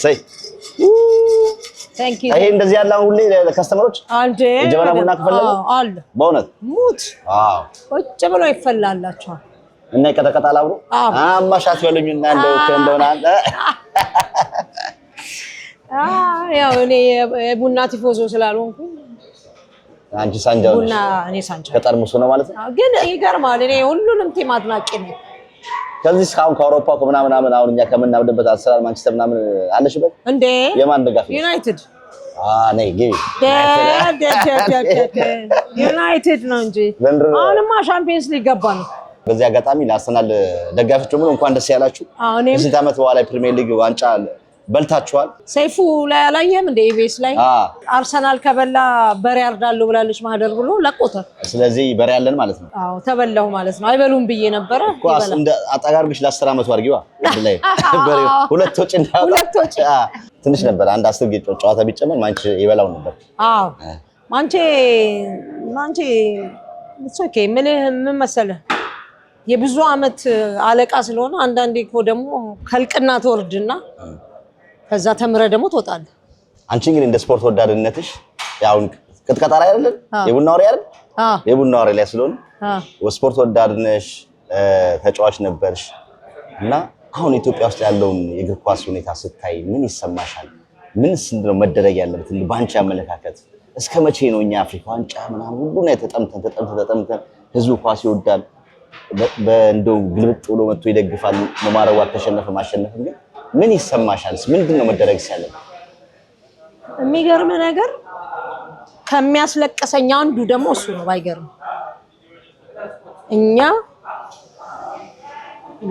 ሳይ
ታንክ ዩ።
ይሄ እንደዚህ ያለ ሁሌ ለከስተመሮች
አንዴ
የጀበና ቡና ከፈለጉ
አለ
በእውነት
ሙት
አዎ
ቁጭ ብሎ ይፈላላችኋል
እና ይቀጠቀጣል አብሮ አማሻት በሉኝና እንደው እንደሆነ አለ
ያው እኔ የቡና ቲፎዞ ስላልሆንኩ
አንቺ ሳንጃው
ቡና እኔ ሳንጃው
ከጠርሙሱ ነው ማለት ነው።
ግን ይገርማል። እኔ ሁሉንም ቲም አድናቂ ነኝ።
ከዚህ እስካሁን ከአውሮፓ ከምናምን አሁን እኛ ከምናብድበት አሰራር ማንቸስተር ምናምን አለሽበት እንዴ? የማን ደጋፊ?
ዩናይትድ
ነይ ግቢ
ዩናይትድ ነው እንጂ አሁንማ ሻምፒየንስ ሊግ ገባ ነው።
በዚህ አጋጣሚ ለአርሰናል ደጋፊዎች ሁሉ እንኳን ደስ ያላችሁ። ከስንት ዓመት በኋላ የፕሪሚየር ሊግ ዋንጫ በልታችኋል።
ሰይፉ ላይ አላየህም እንደ ኢቢኤስ ላይ አርሰናል ከበላ በሬ ያርዳሉ ብላለች ማህደር ብሎ ለቆታል።
ስለዚህ በሬ ያለን ማለት ነው።
አዎ ተበላው ማለት ነው። አይበሉም ብዬ ነበረ።
ኳስ እንደ አጣጋርግሽ ለ10 ዓመት አድርጊዋ ላይ በሬው ሁለት ወጪ ትንሽ ነበር። አንድ 10 ጌጥ ጨዋታ ቢጨመር ማንቺ ይበላው ነበር።
አዎ ማንቺ ኦኬ ምን መሰለህ የብዙ አመት አለቃ ስለሆነ አንዳንዴ እኮ ደግሞ ከልቅና ተወርድና ከዛ ተምረ ደግሞ ትወጣለህ።
አንቺ እንግዲህ እንደ ስፖርት ወዳድነትሽ ያው ቅጥቀጣ ላይ አይደል? የቡና ወሬ አይደል? የቡና ወሬ ላይ ስለሆነ ስፖርት ወዳድነሽ ተጫዋች ነበርሽ እና አሁን ኢትዮጵያ ውስጥ ያለውን የእግር ኳስ ሁኔታ ስታይ ምን ይሰማሻል? ምንስ እንደው መደረግ ያለበት ባንቺ አመለካከት? እስከ መቼ ነው እኛ አፍሪካ ዋንጫ ምናምን ሁሉ ላይ ተጠምተን ህዝቡ ኳስ ይወዳል በእንደው ግልብጥ ብሎ መጥቶ ይደግፋል። መማረዋ ተሸነፈ ማሸነፍ ግን ምን ይሰማሻል? ምንድነው መደረግ ያለበት?
የሚገርም ነገር ከሚያስለቅሰኝ አንዱ ደግሞ እሱ ነው። ባይገርም እኛ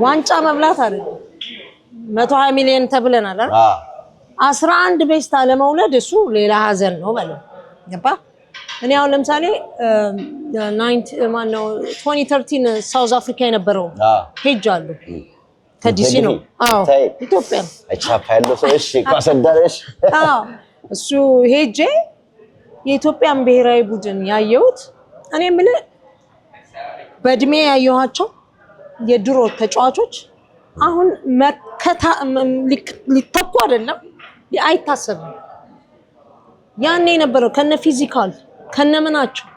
ዋንጫ መብላት አይደለም 120 ሚሊዮን ተብለናል አይደል? 11 ቤስታ ለመውለድ እሱ ሌላ ሀዘን ነው ማለት ገባ። እኔ አሁን ለምሳሌ 2013 ሳውዝ አፍሪካ የነበረው ሄጃለሁ። ከዲሲ ነው። አዎ ኢትዮጵያ
አይቻፓ ያለው ሰው እሺ ኳሰዳለሽ።
አዎ እሱ ሄጄ የኢትዮጵያን ብሔራዊ ቡድን ያየሁት እኔ የምልህ በእድሜ ያየኋቸው የድሮ ተጫዋቾች አሁን ሊተኩ አይደለም አይታሰብም። ያኔ የነበረው ከነ ፊዚካል ከነምናቸው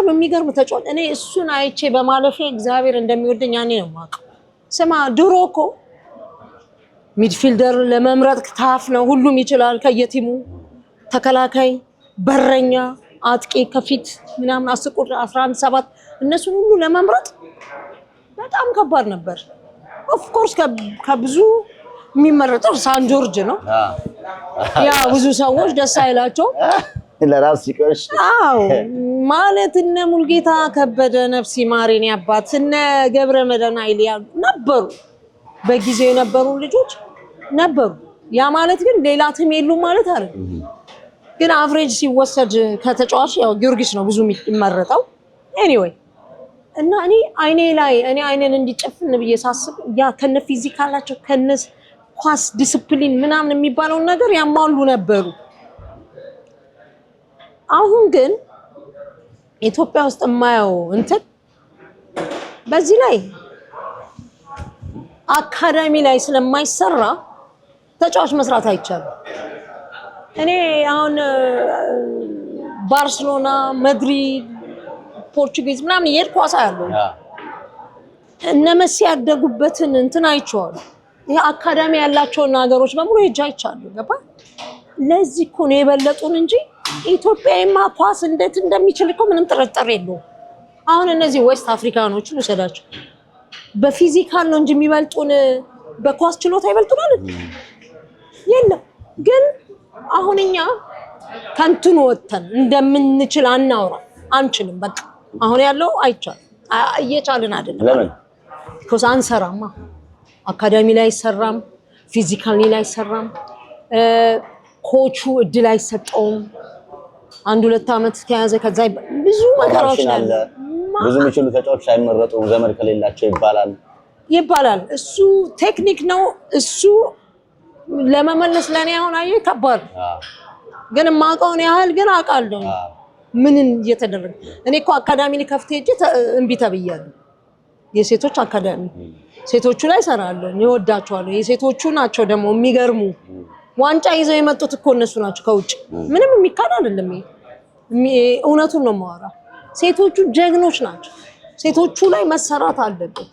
የሚገርም ተጫዋች እኔ እሱን አይቼ በማለፌ እግዚአብሔር እንደሚወደኝ ያኔ ነው የማውቀው። ስማ ድሮ እኮ ሚድፊልደር ለመምረጥ ታፍ ነው፣ ሁሉም ይችላል ከየቲሙ ተከላካይ፣ በረኛ፣ አጥቂ ከፊት ምናምን 10 ቁጥር 11 7 እነሱን ሁሉ ለመምረጥ በጣም ከባድ ነበር። ኦፍ ኮርስ ከብዙ የሚመረጠው ሳን ጆርጅ ነው። ያ ብዙ ሰዎች ደስ አይላቸው
ለራስ ይቆሽ።
አዎ ማለት እነ ሙልጌታ ከበደ ነፍሲ ማሪን ያባት እነ ገብረ መድህን ኃይሌ ነበሩ፣ በጊዜው የነበሩ ልጆች ነበሩ። ያ ማለት ግን ሌላ ቲም የሉም ማለት አይደለም። ግን አቨሬጅ ሲወሰድ ከተጫዋች ያው ጊዮርጊስ ነው ብዙ የሚመረጠው ኤኒዌይ እና እኔ አይኔን እንዲጨፍን ብዬ ሳስብ ያ ከነ ፊዚካላቸው ከነ ኳስ ዲሲፕሊን ምናምን የሚባለው ነገር ያማሉ ነበሩ። አሁን ግን ኢትዮጵያ ውስጥ የማየው እንትን በዚህ ላይ አካዳሚ ላይ ስለማይሰራ ተጫዋች መስራት አይቻልም። እኔ አሁን ባርሴሎና፣ ማድሪድ፣ ፖርቹጊዝ ምናምን የሄድኩ አሳያለሁ። እነ መሲ ያደጉበትን እንትን አይቼዋለሁ። ይሄ አካዳሚ ያላቸውን ሀገሮች በሙሉ ሄጄ አይቻለሁ። ገባ? ለዚህ እኮ ነው የበለጡን እንጂ ኢትዮጵያማ ኳስ እንዴት እንደሚችል እኮ ምንም ጥርጥር የለውም። አሁን እነዚህ ዌስት አፍሪካኖችን ወሰዳቸው በፊዚካል ነው እንጂ የሚበልጡን በኳስ ችሎታ ይበልጡናል የለም። ግን አሁን እኛ ከንቱን ወጥተን እንደምንችል አንችልም። በቃ አሁን ያለው አይቻልም። እየቻልን አይደለም።
ለምን?
because አንሰራማ። አካዳሚ ላይ አይሰራም፣ ፊዚካሊ ላይ አይሰራም፣ ኮቹ እድል አይሰጠውም። 1-2 አመት ከያዘ ከዛ ብዙ መከራዎች አለ።
ብዙ የሚችሉ ተጫዋቾች ሳይመረጡ ዘመድ ከሌላቸው ይባላል። እሱ ቴክኒክ ነው። እሱ ለመመለስ ለኔ አሁን አየ ከባድ ግን ማውቀውን ያህል ግን አውቃለሁ ምን እየተደረገ። እኔ እኮ አካዳሚ ልከፍት ሄጄ እምቢ ተብያለሁ። የሴቶች አካዳሚ ሴቶቹ ላይ ሰራለሁ፣ እወዳቸዋለሁ። የሴቶቹ ናቸው ደግሞ የሚገርሙ ዋንጫ ይዘው የመጡት እኮ እነሱ ናቸው ከውጭ። ምንም የሚካድ አይደለም። እውነቱን ነው የማወራ። ሴቶቹ ጀግኖች ናቸው። ሴቶቹ ላይ መሰራት አለበት።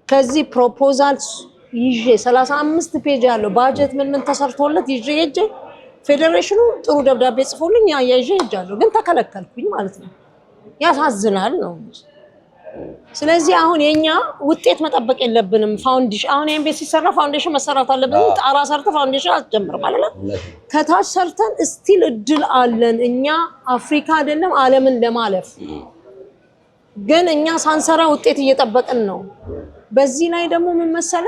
ከዚህ ፕሮፖዛል ይዤ 35 ፔጅ ያለው ባጀት ምን ተሰርቶለት ይዤ ሄጄ ፌዴሬሽኑ ጥሩ ደብዳቤ ጽፎልኝ ያያይዤ ሄጃለሁ። ግን ተከለከልኩኝ ማለት ነው። ያሳዝናል ነው። ስለዚህ አሁን የኛ ውጤት መጠበቅ የለብንም። ፋውንዴሽን አሁን ኤምቢሲ ሲሰራ ፋውንዴሽን መሰራት አለበት። ጣራ ሰርተ ፋውንዴሽን አትጀምር ማለት ነው። ከታች ሰርተን ስቲል እድል አለን እኛ አፍሪካ አይደለም ዓለምን ለማለፍ። ግን እኛ ሳንሰራ ውጤት እየጠበቅን ነው። በዚህ ላይ ደግሞ ምን መሰለ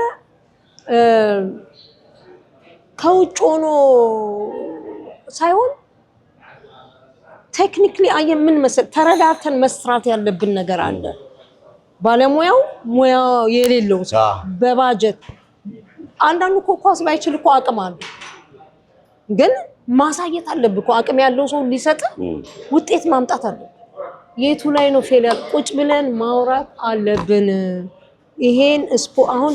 ከውጭ ሆኖ ሳይሆን ቴክኒካሊ ምን መሰለ ተረዳተን መስራት ያለብን ነገር አለ። ባለሙያው ሙያ የሌለው ሰው በባጀት አንዳንዱ እኮ ኳስ ባይችል እኮ አቅም አለ። ግን ማሳየት አለብህ እኮ አቅም ያለው ሰው ሊሰጥ ውጤት ማምጣት አለ። የቱ ላይ ነው ፌለር? ቁጭ ብለን ማውራት አለብን። ይሄን አሁን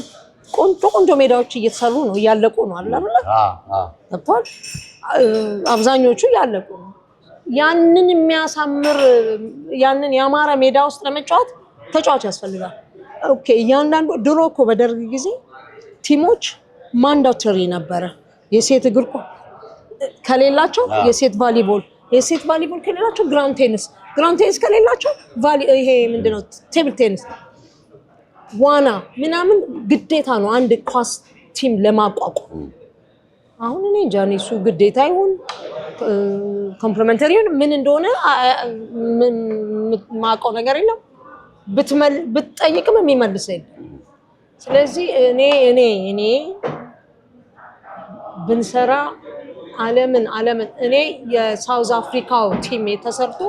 ቆንጆ ሜዳዎች እየተሰሩ ነው፣ እያለቁ ነው አይደል? ተባል አብዛኞቹ እያለቁ ነው። ያንን የሚያሳምር ያንን ያማረ ሜዳ ውስጥ ለመጫወት ተጫዋች ያስፈልጋል። ኦኬ እያንዳንዱ ድሮ እኮ በደርግ ጊዜ ቲሞች ማንዳቶሪ ነበረ። የሴት እግር ኳስ ከሌላቸው የሴት ቫሊቦል ከሌላቸው ግራውንድ ቴኒስ ከሌላቸው ይሄ ምንድነው ቴብል ቴኒስ ዋና ምናምን ግዴታ ነው አንድ ኳስ ቲም ለማቋቋም። አሁን እኔ እንጃ እሱ ግዴታ ይሁን ኮምፕሊመንተሪ ይሁን ምን እንደሆነ ማውቀው ነገር የለም። ብትጠይቅም የሚመልስ የለም። ስለዚህ እኔ ብንሰራ ዓለምን እኔ የሳውዝ አፍሪካው ቲም የተሰርቶ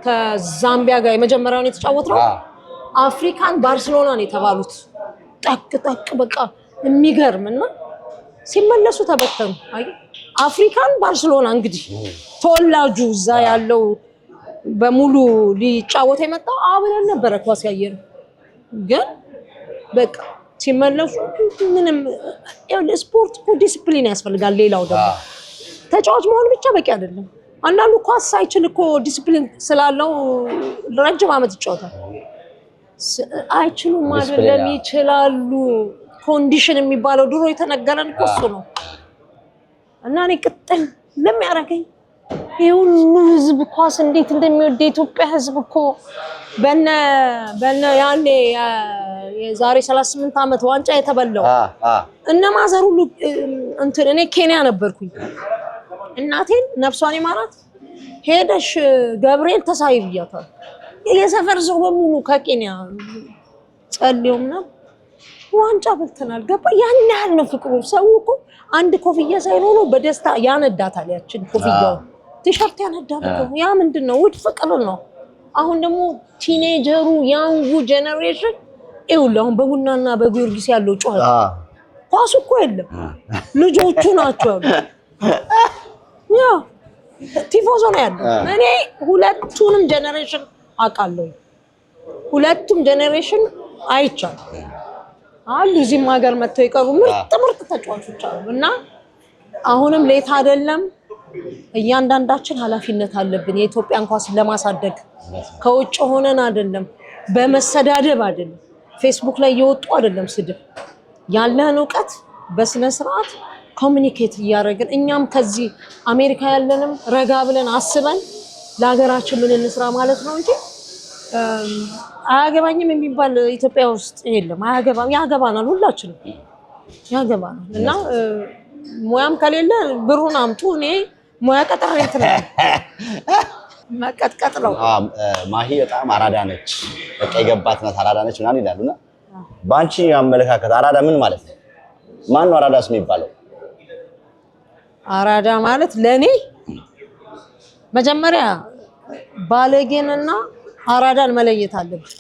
ከዛምቢያ ጋር የመጀመሪያውን የተጫወተው አፍሪካን ባርሴሎና ነው የተባሉት። ጠቅ በቃ የሚገርምና ሲመለሱ ተበተኑ። አይ አፍሪካን ባርሴሎና እንግዲህ ተወላጁ እዛ ያለው በሙሉ ሊጫወት የመጣው አብረን ነበረ ኳስ ያየነው። ግን በቃ ሲመለሱ ምንም ስፖርት እኮ ዲሲፕሊን ያስፈልጋል። ሌላው ደግሞ ተጫዋች መሆን ብቻ በቂ አይደለም። አንዳንዱ ኳስ ሳይችል እኮ ዲሲፕሊን ስላለው ረጅም ዓመት ይጫወታል። አይችሉም አይደለም፣ ይችላሉ። ኮንዲሽን የሚባለው ድሮ የተነገረን እኮ እሱ ነው። እና እኔ ቅጥል ለሚያረገኝ ይሄ ሁሉ ህዝብ ኳስ እንዴት እንደሚወድ የኢትዮጵያ ህዝብ እኮ በነ ያኔ የዛሬ 38 ዓመት ዋንጫ የተበላው እነ ማዘር ሁሉ እንትን እኔ ኬንያ ነበርኩኝ። እናቴን ነፍሷን ይማራት ሄደሽ ገብርኤል ተሳይ ብያታል። የሰፈር ሰው በሙሉ ከኬንያ ጸልዩም ነው ዋንጫ በልተናል። ገባ ያን ያህል ነው ፍቅሩ። ሰው እኮ አንድ ኮፍያ ሳይኖረው በደስታ ያነዳታል። ያችን ኮፍያው
ቲሸርት ያነዳል እኮ ያ ምንድነው ውድ ፍቅር ነው አሁን ደግሞ ቲኔጀሩ ያንጉ ጄነሬሽን ይኸውልህ አሁን በቡናና በጊዮርጊስ ያለው ጨዋታ ኳስ እኮ የለም ልጆቹ ናቸው ያ ቲፎዞ ነው ያለው እኔ ሁለቱንም ጄነሬሽን አውቃለሁ ሁለቱም ጄነሬሽን አይቻል አሉ እዚህም ሀገር መጥተው ይቀሩ ምርጥ ተጫዋቾች አሉ እና አሁንም ሌት አይደለም እያንዳንዳችን ኃላፊነት አለብን የኢትዮጵያን ኳስ ለማሳደግ ከውጭ ሆነን አይደለም በመሰዳደብ አይደለም ፌስቡክ ላይ እየወጡ አይደለም ስድብ ያለን ዕውቀት በስነ ስርዓት ኮሙኒኬት እያደረግን እኛም ከዚህ አሜሪካ ያለንም ረጋ ብለን አስበን ለሀገራችን ምን እንስራ ማለት ነው እንጂ አያገባኝም የሚባል ኢትዮጵያ ውስጥ የለም ያገባናል ሁላችንም ያገባናል እና ሙያም ከሌለ ብሩን አምጡ እኔ ሙያ ቀጥሬ እንትን መቀጥቀጥ ነው
ማሂ በጣም አራዳ ነች በቃ የገባት ናት አራዳ ነች ምናምን ይላሉና ባንቺ አመለካከት አራዳ ምን ማለት ነው ማን ነው አራዳስ የሚባለው
አራዳ ማለት ለኔ መጀመሪያ ባለጌንና አራዳን መለየት አለብን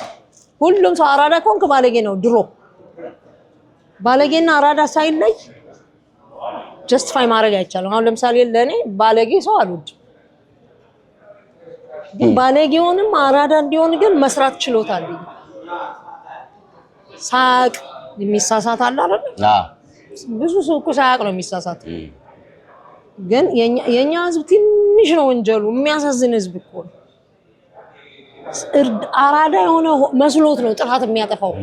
ሁሉም ሰው አራዳ ኮንክ ባለጌ ነው ድሮ ባለጌና አራዳ ሳይለይ ጀስቲፋይ ማድረግ አይቻልም አሁን ለምሳሌ ለኔ ባለጌ ሰው አልወድ ግን ባለጌውንም አራዳ እንዲሆን ግን መስራት ችሎታል ሳቅ የሚሳሳት አለ አይደል ብዙ ሰው እኮ ሳቅ ነው የሚሳሳት ግን የኛ ህዝብ ትንሽ ነው ወንጀሉ የሚያሳዝን ህዝብ እኮ አራዳ የሆነ መስሎት ነው ጥፋት የሚያጠፋው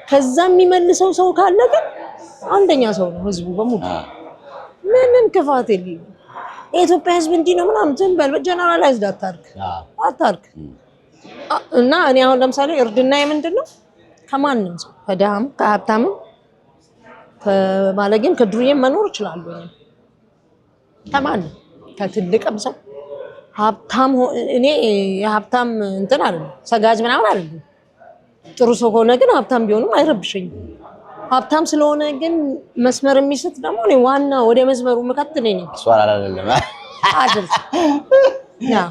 ከዛ የሚመልሰው ሰው ካለ ግን አንደኛ ሰው ነው ህዝቡ በሙሉ ምንም ክፋት የለም የኢትዮጵያ ህዝብ እንዲህ ነው ምናምን ትንበል ጀነራላይዝድ አታርግ እና እኔ አሁን ለምሳሌ እርድና ምንድነው ከማንም ሰው ከደሃም ከሀብታምም ከባለጌም ከዱርዬም መኖር ይችላል ከማንም ከትልቅም ሰው ሀብታም እኔ የሀብታም እንትን አይደለም ሰጋጅ ምናምን አይደለም ጥሩ ሰው ሆነ ግን ሀብታም ቢሆንም አይረብሸኝም ሀብታም ስለሆነ ግን መስመር የሚስት ደግሞ እኔ ዋና ወደ መስመሩ መከተል ነኝ
ሷላ አይደለም
አይደል ያ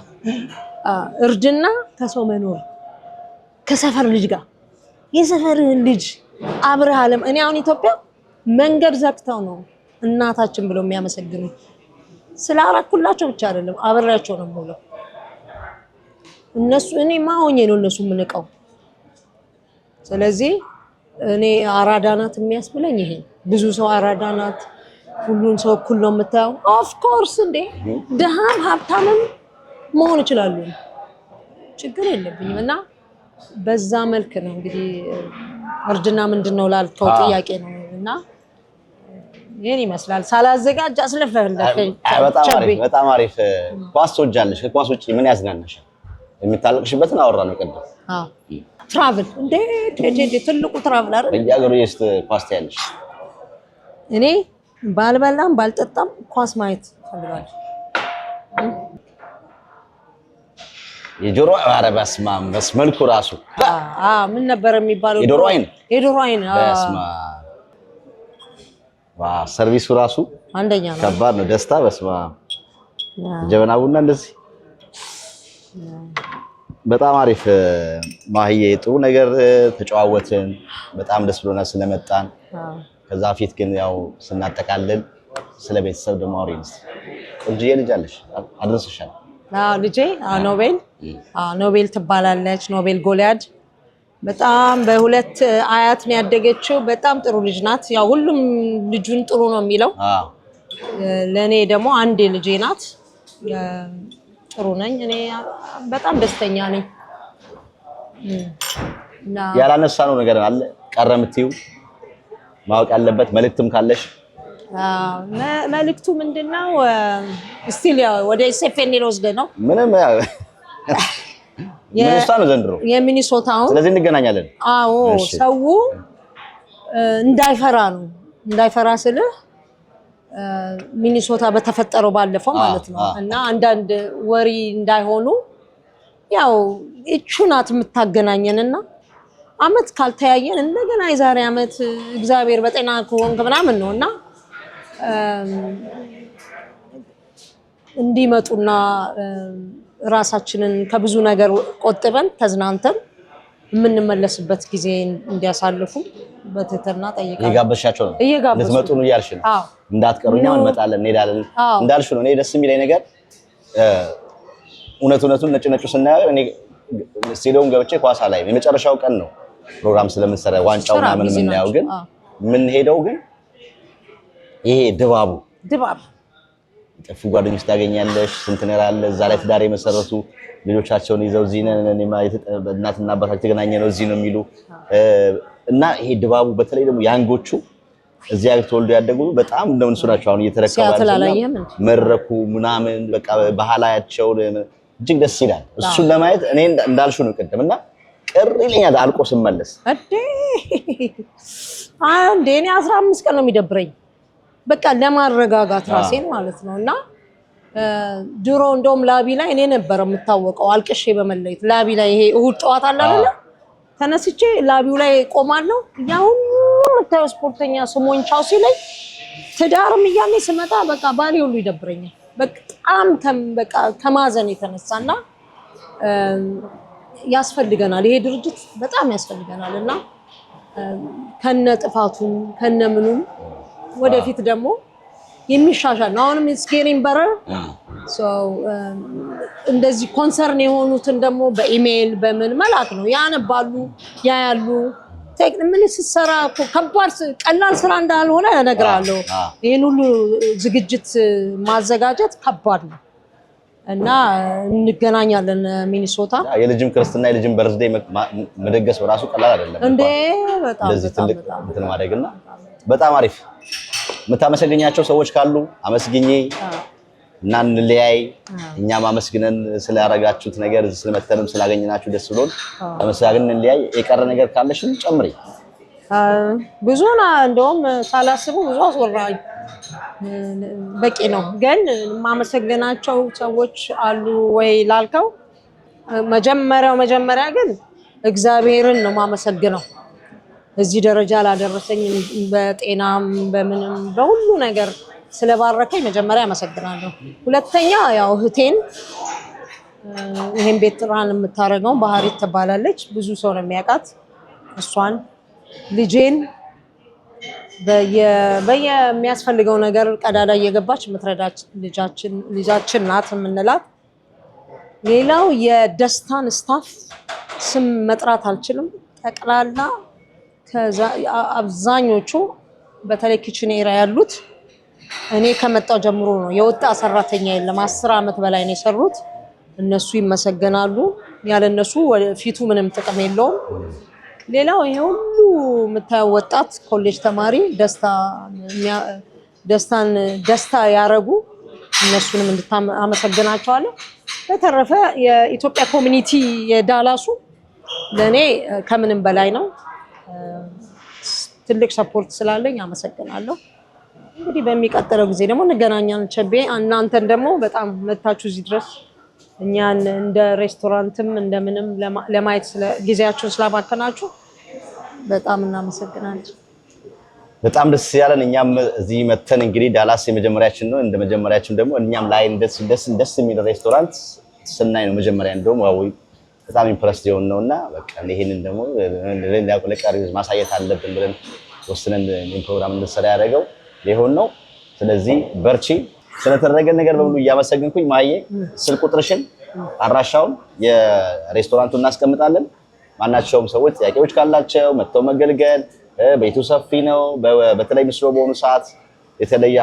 እርድና ከሰው መኖር ከሰፈር ልጅ ጋር የሰፈር ልጅ አብረህ ዓለም እኔ አሁን ኢትዮጵያ መንገድ ዘግተው ነው እናታችን ብለው የሚያመሰግኑ ስላራኩላቸው ብቻ አይደለም አብሬያቸው ነው የምውለው እነሱ እኔ ማሆኜ ነው እነሱ ምንቀው ስለዚህ እኔ አራዳ ናት የሚያስብለኝ ይሄ ብዙ ሰው አራዳ ናት ሁሉን ሰው እኩል ነው የምታየው ኦፍ ኮርስ እንዴ ደሃም ሀብታምም መሆን ይችላሉ ችግር የለብኝም እና በዛ መልክ ነው እንግዲህ እርድና ምንድነው ላልከው ጥያቄ ነው እና ይሄን ይመስላል ሳላዘጋጅ አስለፈለፈኝ
በጣም አሪፍ ኳስ ትወጃለሽ ከኳስ ውጪ ምን ያዝናናሻል የሚታለቅሽበትን አወራ ነው ቀደም
ትራቭል እንዴ ትልቁ ትራቭል አይደል
በየሀገሩ የስት ኳስ ታያለሽ
እኔ ባልበላም ባልጠጣም ኳስ ማየት ፈልጋለሁ
የጆሮ አረባስማ መስመልኩ ራሱ
ምን ነበር የሚባለው የዶሮ አይን
በስማ ሰርቪሱ ራሱ
አንደኛ ነው
ከባድ ነው ደስታ በስማ ጀበና ቡና እንደዚህ በጣም አሪፍ ማህዬ ጥሩ ነገር ተጨዋወትን በጣም ደስ ብሎና ስለመጣን ከዛ ፊት ግን ያው ስናጠቃልል ስለ ቤተሰብ ደግሞ አውሪንስ ቆንጆዬ ልጅ አለሽ አድርሰሻል
ልጄ ኖቤል ትባላለች ኖቤል ጎልያድ በጣም በሁለት አያት ነው ያደገችው በጣም ጥሩ ልጅ ናት ያው ሁሉም ልጁን ጥሩ ነው የሚለው ለኔ ደግሞ አንዴ ልጄ ናት ጥሩ ነኝ እኔ በጣም ደስተኛ ነኝ
ያላነሳነው ነገር አለ ቀረምቲው ማወቅ ያለበት መልእክትም ካለሽ
መልእክቱ ምንድነው ስቲል ያው ወደ ኤስኤፍኤን ወስደ ነው
ምንም ሚኒሶታ ነው ዘንድሮ
የሚኒሶታው
ስለዚህ እንገናኛለን
አዎ ሰው እንዳይፈራ ስለ ሚኒሶታ በተፈጠረው ባለፈው ማለት ነው እና አንዳንድ ወሪ እንዳይሆኑ ያው እቹናት የምታገናኘንና አመት ካልተያየን እንደገና የዛሬ አመት እግዚአብሔር በጤና ከሆንክ ምናምን ነውና እንዲመጡና ራሳችንን ከብዙ ነገር ቆጥበን ተዝናንተን የምንመለስበት ጊዜ እንዲያሳልፉ በትህትና ጠይቃለሁ።
እየጋበዝሻቸው ነው? ልትመጡ ነው እያልሽ ነው? እንዳትቀሩኛ እንመጣለን እንሄዳለን እንዳልሽ ነው። እኔ ደስ የሚለኝ ነገር እውነቱን ነጭ ስናየው እኔ ስቴዲየም ገብቼ ኳስ ላይ የመጨረሻው ቀን ነው ፕሮግራም ስለምንሰራ ዋንጫውና ምን የምናየው ግን ምን ሄደው ግን ይሄ ድባብ ጠፉ ጓደኞች ታገኛለሽ። ስንት ነገር አለ እዛ ላይ ትዳር የመሰረቱ ልጆቻቸውን ይዘው እዚህ ነን እናትና አባታቸው ተገናኘ ነው እዚህ ነው የሚሉ እና ይሄ ድባቡ በተለይ ደግሞ ያንጎቹ እዚህ ሀገር ተወልዶ ያደጉ በጣም እንደምንሱ ናቸው። አሁን እየተረከባቸው መድረኩ ምናምን በቃ ባህላቸው እጅግ ደስ ይላል። እሱን ለማየት እኔ እንዳልሽው ነው ቅድምና ቅር ይለኛል አልቆ ስመለስ
አንዴ እኔ 15 ቀን ነው የሚደብረኝ በቃ ለማረጋጋት ራሴን ማለት ነውና ድሮ እንደውም ላቢ ላይ እኔ ነበር የምታወቀው አልቅሼ በመለየት ላቢ ላይ ይሄ እሁድ ጠዋት አለ አይደል ተነስቼ ላቢው ላይ ቆማለሁ ያ ሁሉ መታው ስፖርተኛ ስሞኝ ቻው ሲለኝ ትዳርም እያለኝ ስመጣ በቃ ባሌ ሁሉ ይደብረኛል በጣም በቃ ከማዘን የተነሳና ያስፈልገናል ይሄ ድርጅት በጣም ያስፈልገናልና ከነ ጥፋቱም ከነ ምኑም ወደፊት ደግሞ የሚሻሻል ነው አሁንም it's getting better so እንደዚህ ኮንሰርን የሆኑትን ደግሞ በኢሜል በምን መላክ ነው ያነባሉ ያያሉ ምን ሲሰራ ከባድ ቀላል ስራ እንዳልሆነ እነግራለሁ ይሄን ሁሉ ዝግጅት ማዘጋጀት ከባድ ነው እና እንገናኛለን ሚኒሶታ
የልጅም ክርስትና የልጅም በርዝዴይ መደገስ በራሱ ቀላል አይደለም
እንዴ በጣም
ለዚህ ትልቅ እንትን ማድረግና በጣም አሪፍ የምታመሰግኛቸው ሰዎች ካሉ አመስግኜ እና እንለያይ እኛም አመስግነን ስላደረጋችሁት ነገር ስለመተንም ስላገኘናችሁ ደስ ብሎን አመስግነን እንለያይ የቀረ ነገር ካለሽም ጨምሪ
ብዙና እንደውም ሳላስቡ ብዙ አስወራኝ በቂ ነው ግን ማመሰግናቸው ሰዎች አሉ ወይ ላልከው መጀመሪያ ግን እግዚአብሔርን ነው ማመሰግነው እዚህ ደረጃ ላደረሰኝ በጤናም በምንም በሁሉ ነገር ስለባረከኝ መጀመሪያ አመሰግናለሁ ሁለተኛ ያው እህቴን ይሄን ቤት ጥራን የምታረገው ባህሪት ትባላለች ብዙ ሰው ነው የሚያውቃት እሷን ልጄን በየሚያስፈልገው ነገር ቀዳዳ እየገባች የምትረዳች ልጃችን ናት የምንላት ሌላው የደስታን ስታፍ ስም መጥራት አልችልም ጠቅላላ አብዛኞቹ በተለይ ኪችን ኤሪያ ያሉት እኔ ከመጣው ጀምሮ ነው የወጣ ሰራተኛ የለም 10 አመት በላይ ነው የሰሩት እነሱ ይመሰገናሉ ያለ እነሱ ፊቱ ምንም ጥቅም የለውም ሌላው ይሄ ሁሉ የምታየው ወጣት ኮሌጅ ተማሪ ደስታ ያረጉ እነሱንም እንድታመሰግናቸዋለሁ በተረፈ የኢትዮጵያ ኮሚኒቲ የዳላሱ ለኔ ከምንም በላይ ነው ትልቅ ሰፖርት ስላለኝ አመሰግናለሁ እንግዲህ በሚቀጥለው ጊዜ ደግሞ እንገናኛለን ቸቤ እናንተን ደግሞ በጣም መታችሁ እዚህ ድረስ እኛን እንደ ሬስቶራንትም እንደምንም ለማየት ጊዜያችሁን ስላባከናችሁ በጣም እናመሰግናለን
በጣም ደስ ያለን እኛም እዚህ መተን እንግዲህ ዳላስ የመጀመሪያችን ነው እንደ መጀመሪያችን ደግሞ እኛም ላይ ደስ የሚል ሬስቶራንት ስናይ ነው መጀመሪያ እንደውም ዋው በጣም ኢምፕረስድ የሆን ነውና በቃ ይሄንን ደግሞ ለቀሪው ማሳየት አለብን ብለን ወስነን ፕሮግራም እንሰራ ያደረገው ሊሆን ነው ስለዚህ በርቺ ስለተደረገ ነገር በሙሉ እያመሰግንኩኝ ማየ ስልክ ቁጥርሽን አድራሻውን የሬስቶራንቱን እናስቀምጣለን ማናቸውም ሰዎች ጥያቄዎች ካላቸው መጥተው መገልገል ቤቱ ሰፊ ነው በተለይ ምስሎ በሆኑ ሰዓት የተለየ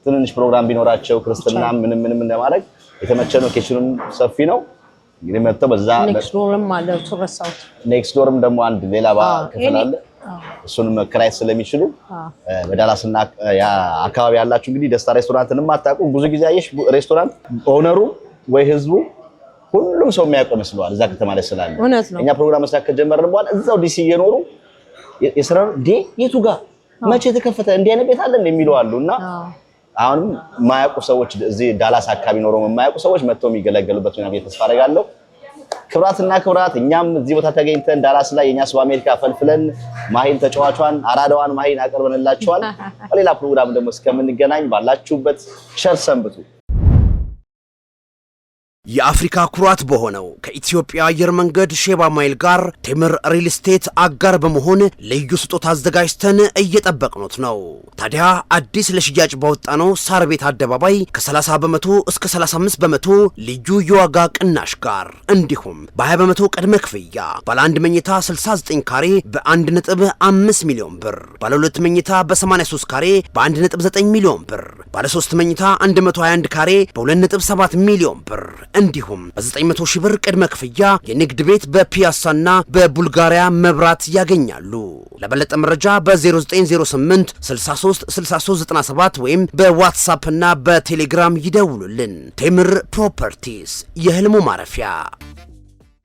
ትንንሽ ፕሮግራም ቢኖራቸው ክርስትና ምንም እንደማድረግ የተመቸ ነው ኪችኑም ሰፊ ነው እንግዲህ መጥተው በዛ
ኔክስት ዶርም አለ ተረሳውት
ኔክስት ዶርም ደግሞ አንድ ሌላ ክፍል አለ እሱንም መከራየት ስለሚችሉ በዳላስና አካባቢ ያላችሁ እንግዲህ ደስታ ሬስቶራንትንም አታውቁ ብዙ ጊዜ አየሽ ሬስቶራንት ኦነሩ ወይ ህዝቡ ሁሉም ሰው የሚያውቀው መስሏል እዛ ከተማ ላይ ስላለ እኛ ፕሮግራም መስራት ከጀመርን በኋላ እዛው ዲሲ እየኖሩ የስራው የቱ ጋር መቼ ተከፈተ እንዲህ አይነት ቤት አለ እንደሚሉ አሉና አሁንም ማያውቁ ሰዎች እዚህ ዳላስ አካባቢ ኖሮ የማያውቁ ሰዎች መጥተው የሚገለገሉበት ነው ተስፋ አደርጋለሁ ክብራትና ክብራት እኛም እዚህ ቦታ ተገኝተን ዳላስ ላይ የኛ ሰው አሜሪካ ፈልፍለን ማሂን ተጫዋቿን አራዳዋን ማሂን አቀርበንላችኋል በሌላ ፕሮግራም ደግሞ እስከምንገናኝ ባላችሁበት ሸር ሰንብቱ
የአፍሪካ ኩራት በሆነው ከኢትዮጵያ አየር መንገድ ሼባ ማይል ጋር ቴምር ሪል ስቴት አጋር በመሆን ልዩ ስጦታ አዘጋጅተን እየጠበቅኑት ነው። ታዲያ አዲስ ለሽያጭ ባወጣነው ሳር ቤት አደባባይ ከ30 በመቶ እስከ 35 በመቶ ልዩ የዋጋ ቅናሽ ጋር እንዲሁም በ20 በመቶ ቅድመ ክፍያ ባለ 1 መኝታ 69 ካሬ በ1.5 ሚሊዮን ብር፣ ባለ 2 መኝታ በ83 ካሬ በ1.9 ሚሊዮን ብር፣ ባለ 3 መኝታ 121 ካሬ በ2.7 ሚሊዮን ብር እንዲሁም በ900 ሺህ ብር ቅድመ ክፍያ የንግድ ቤት በፒያሳና በቡልጋሪያ መብራት ያገኛሉ። ለበለጠ መረጃ በ0908 63 6397 ወይም በዋትስአፕ እና በቴሌግራም ይደውሉልን። ቴምር ፕሮፐርቲስ የህልሙ ማረፊያ።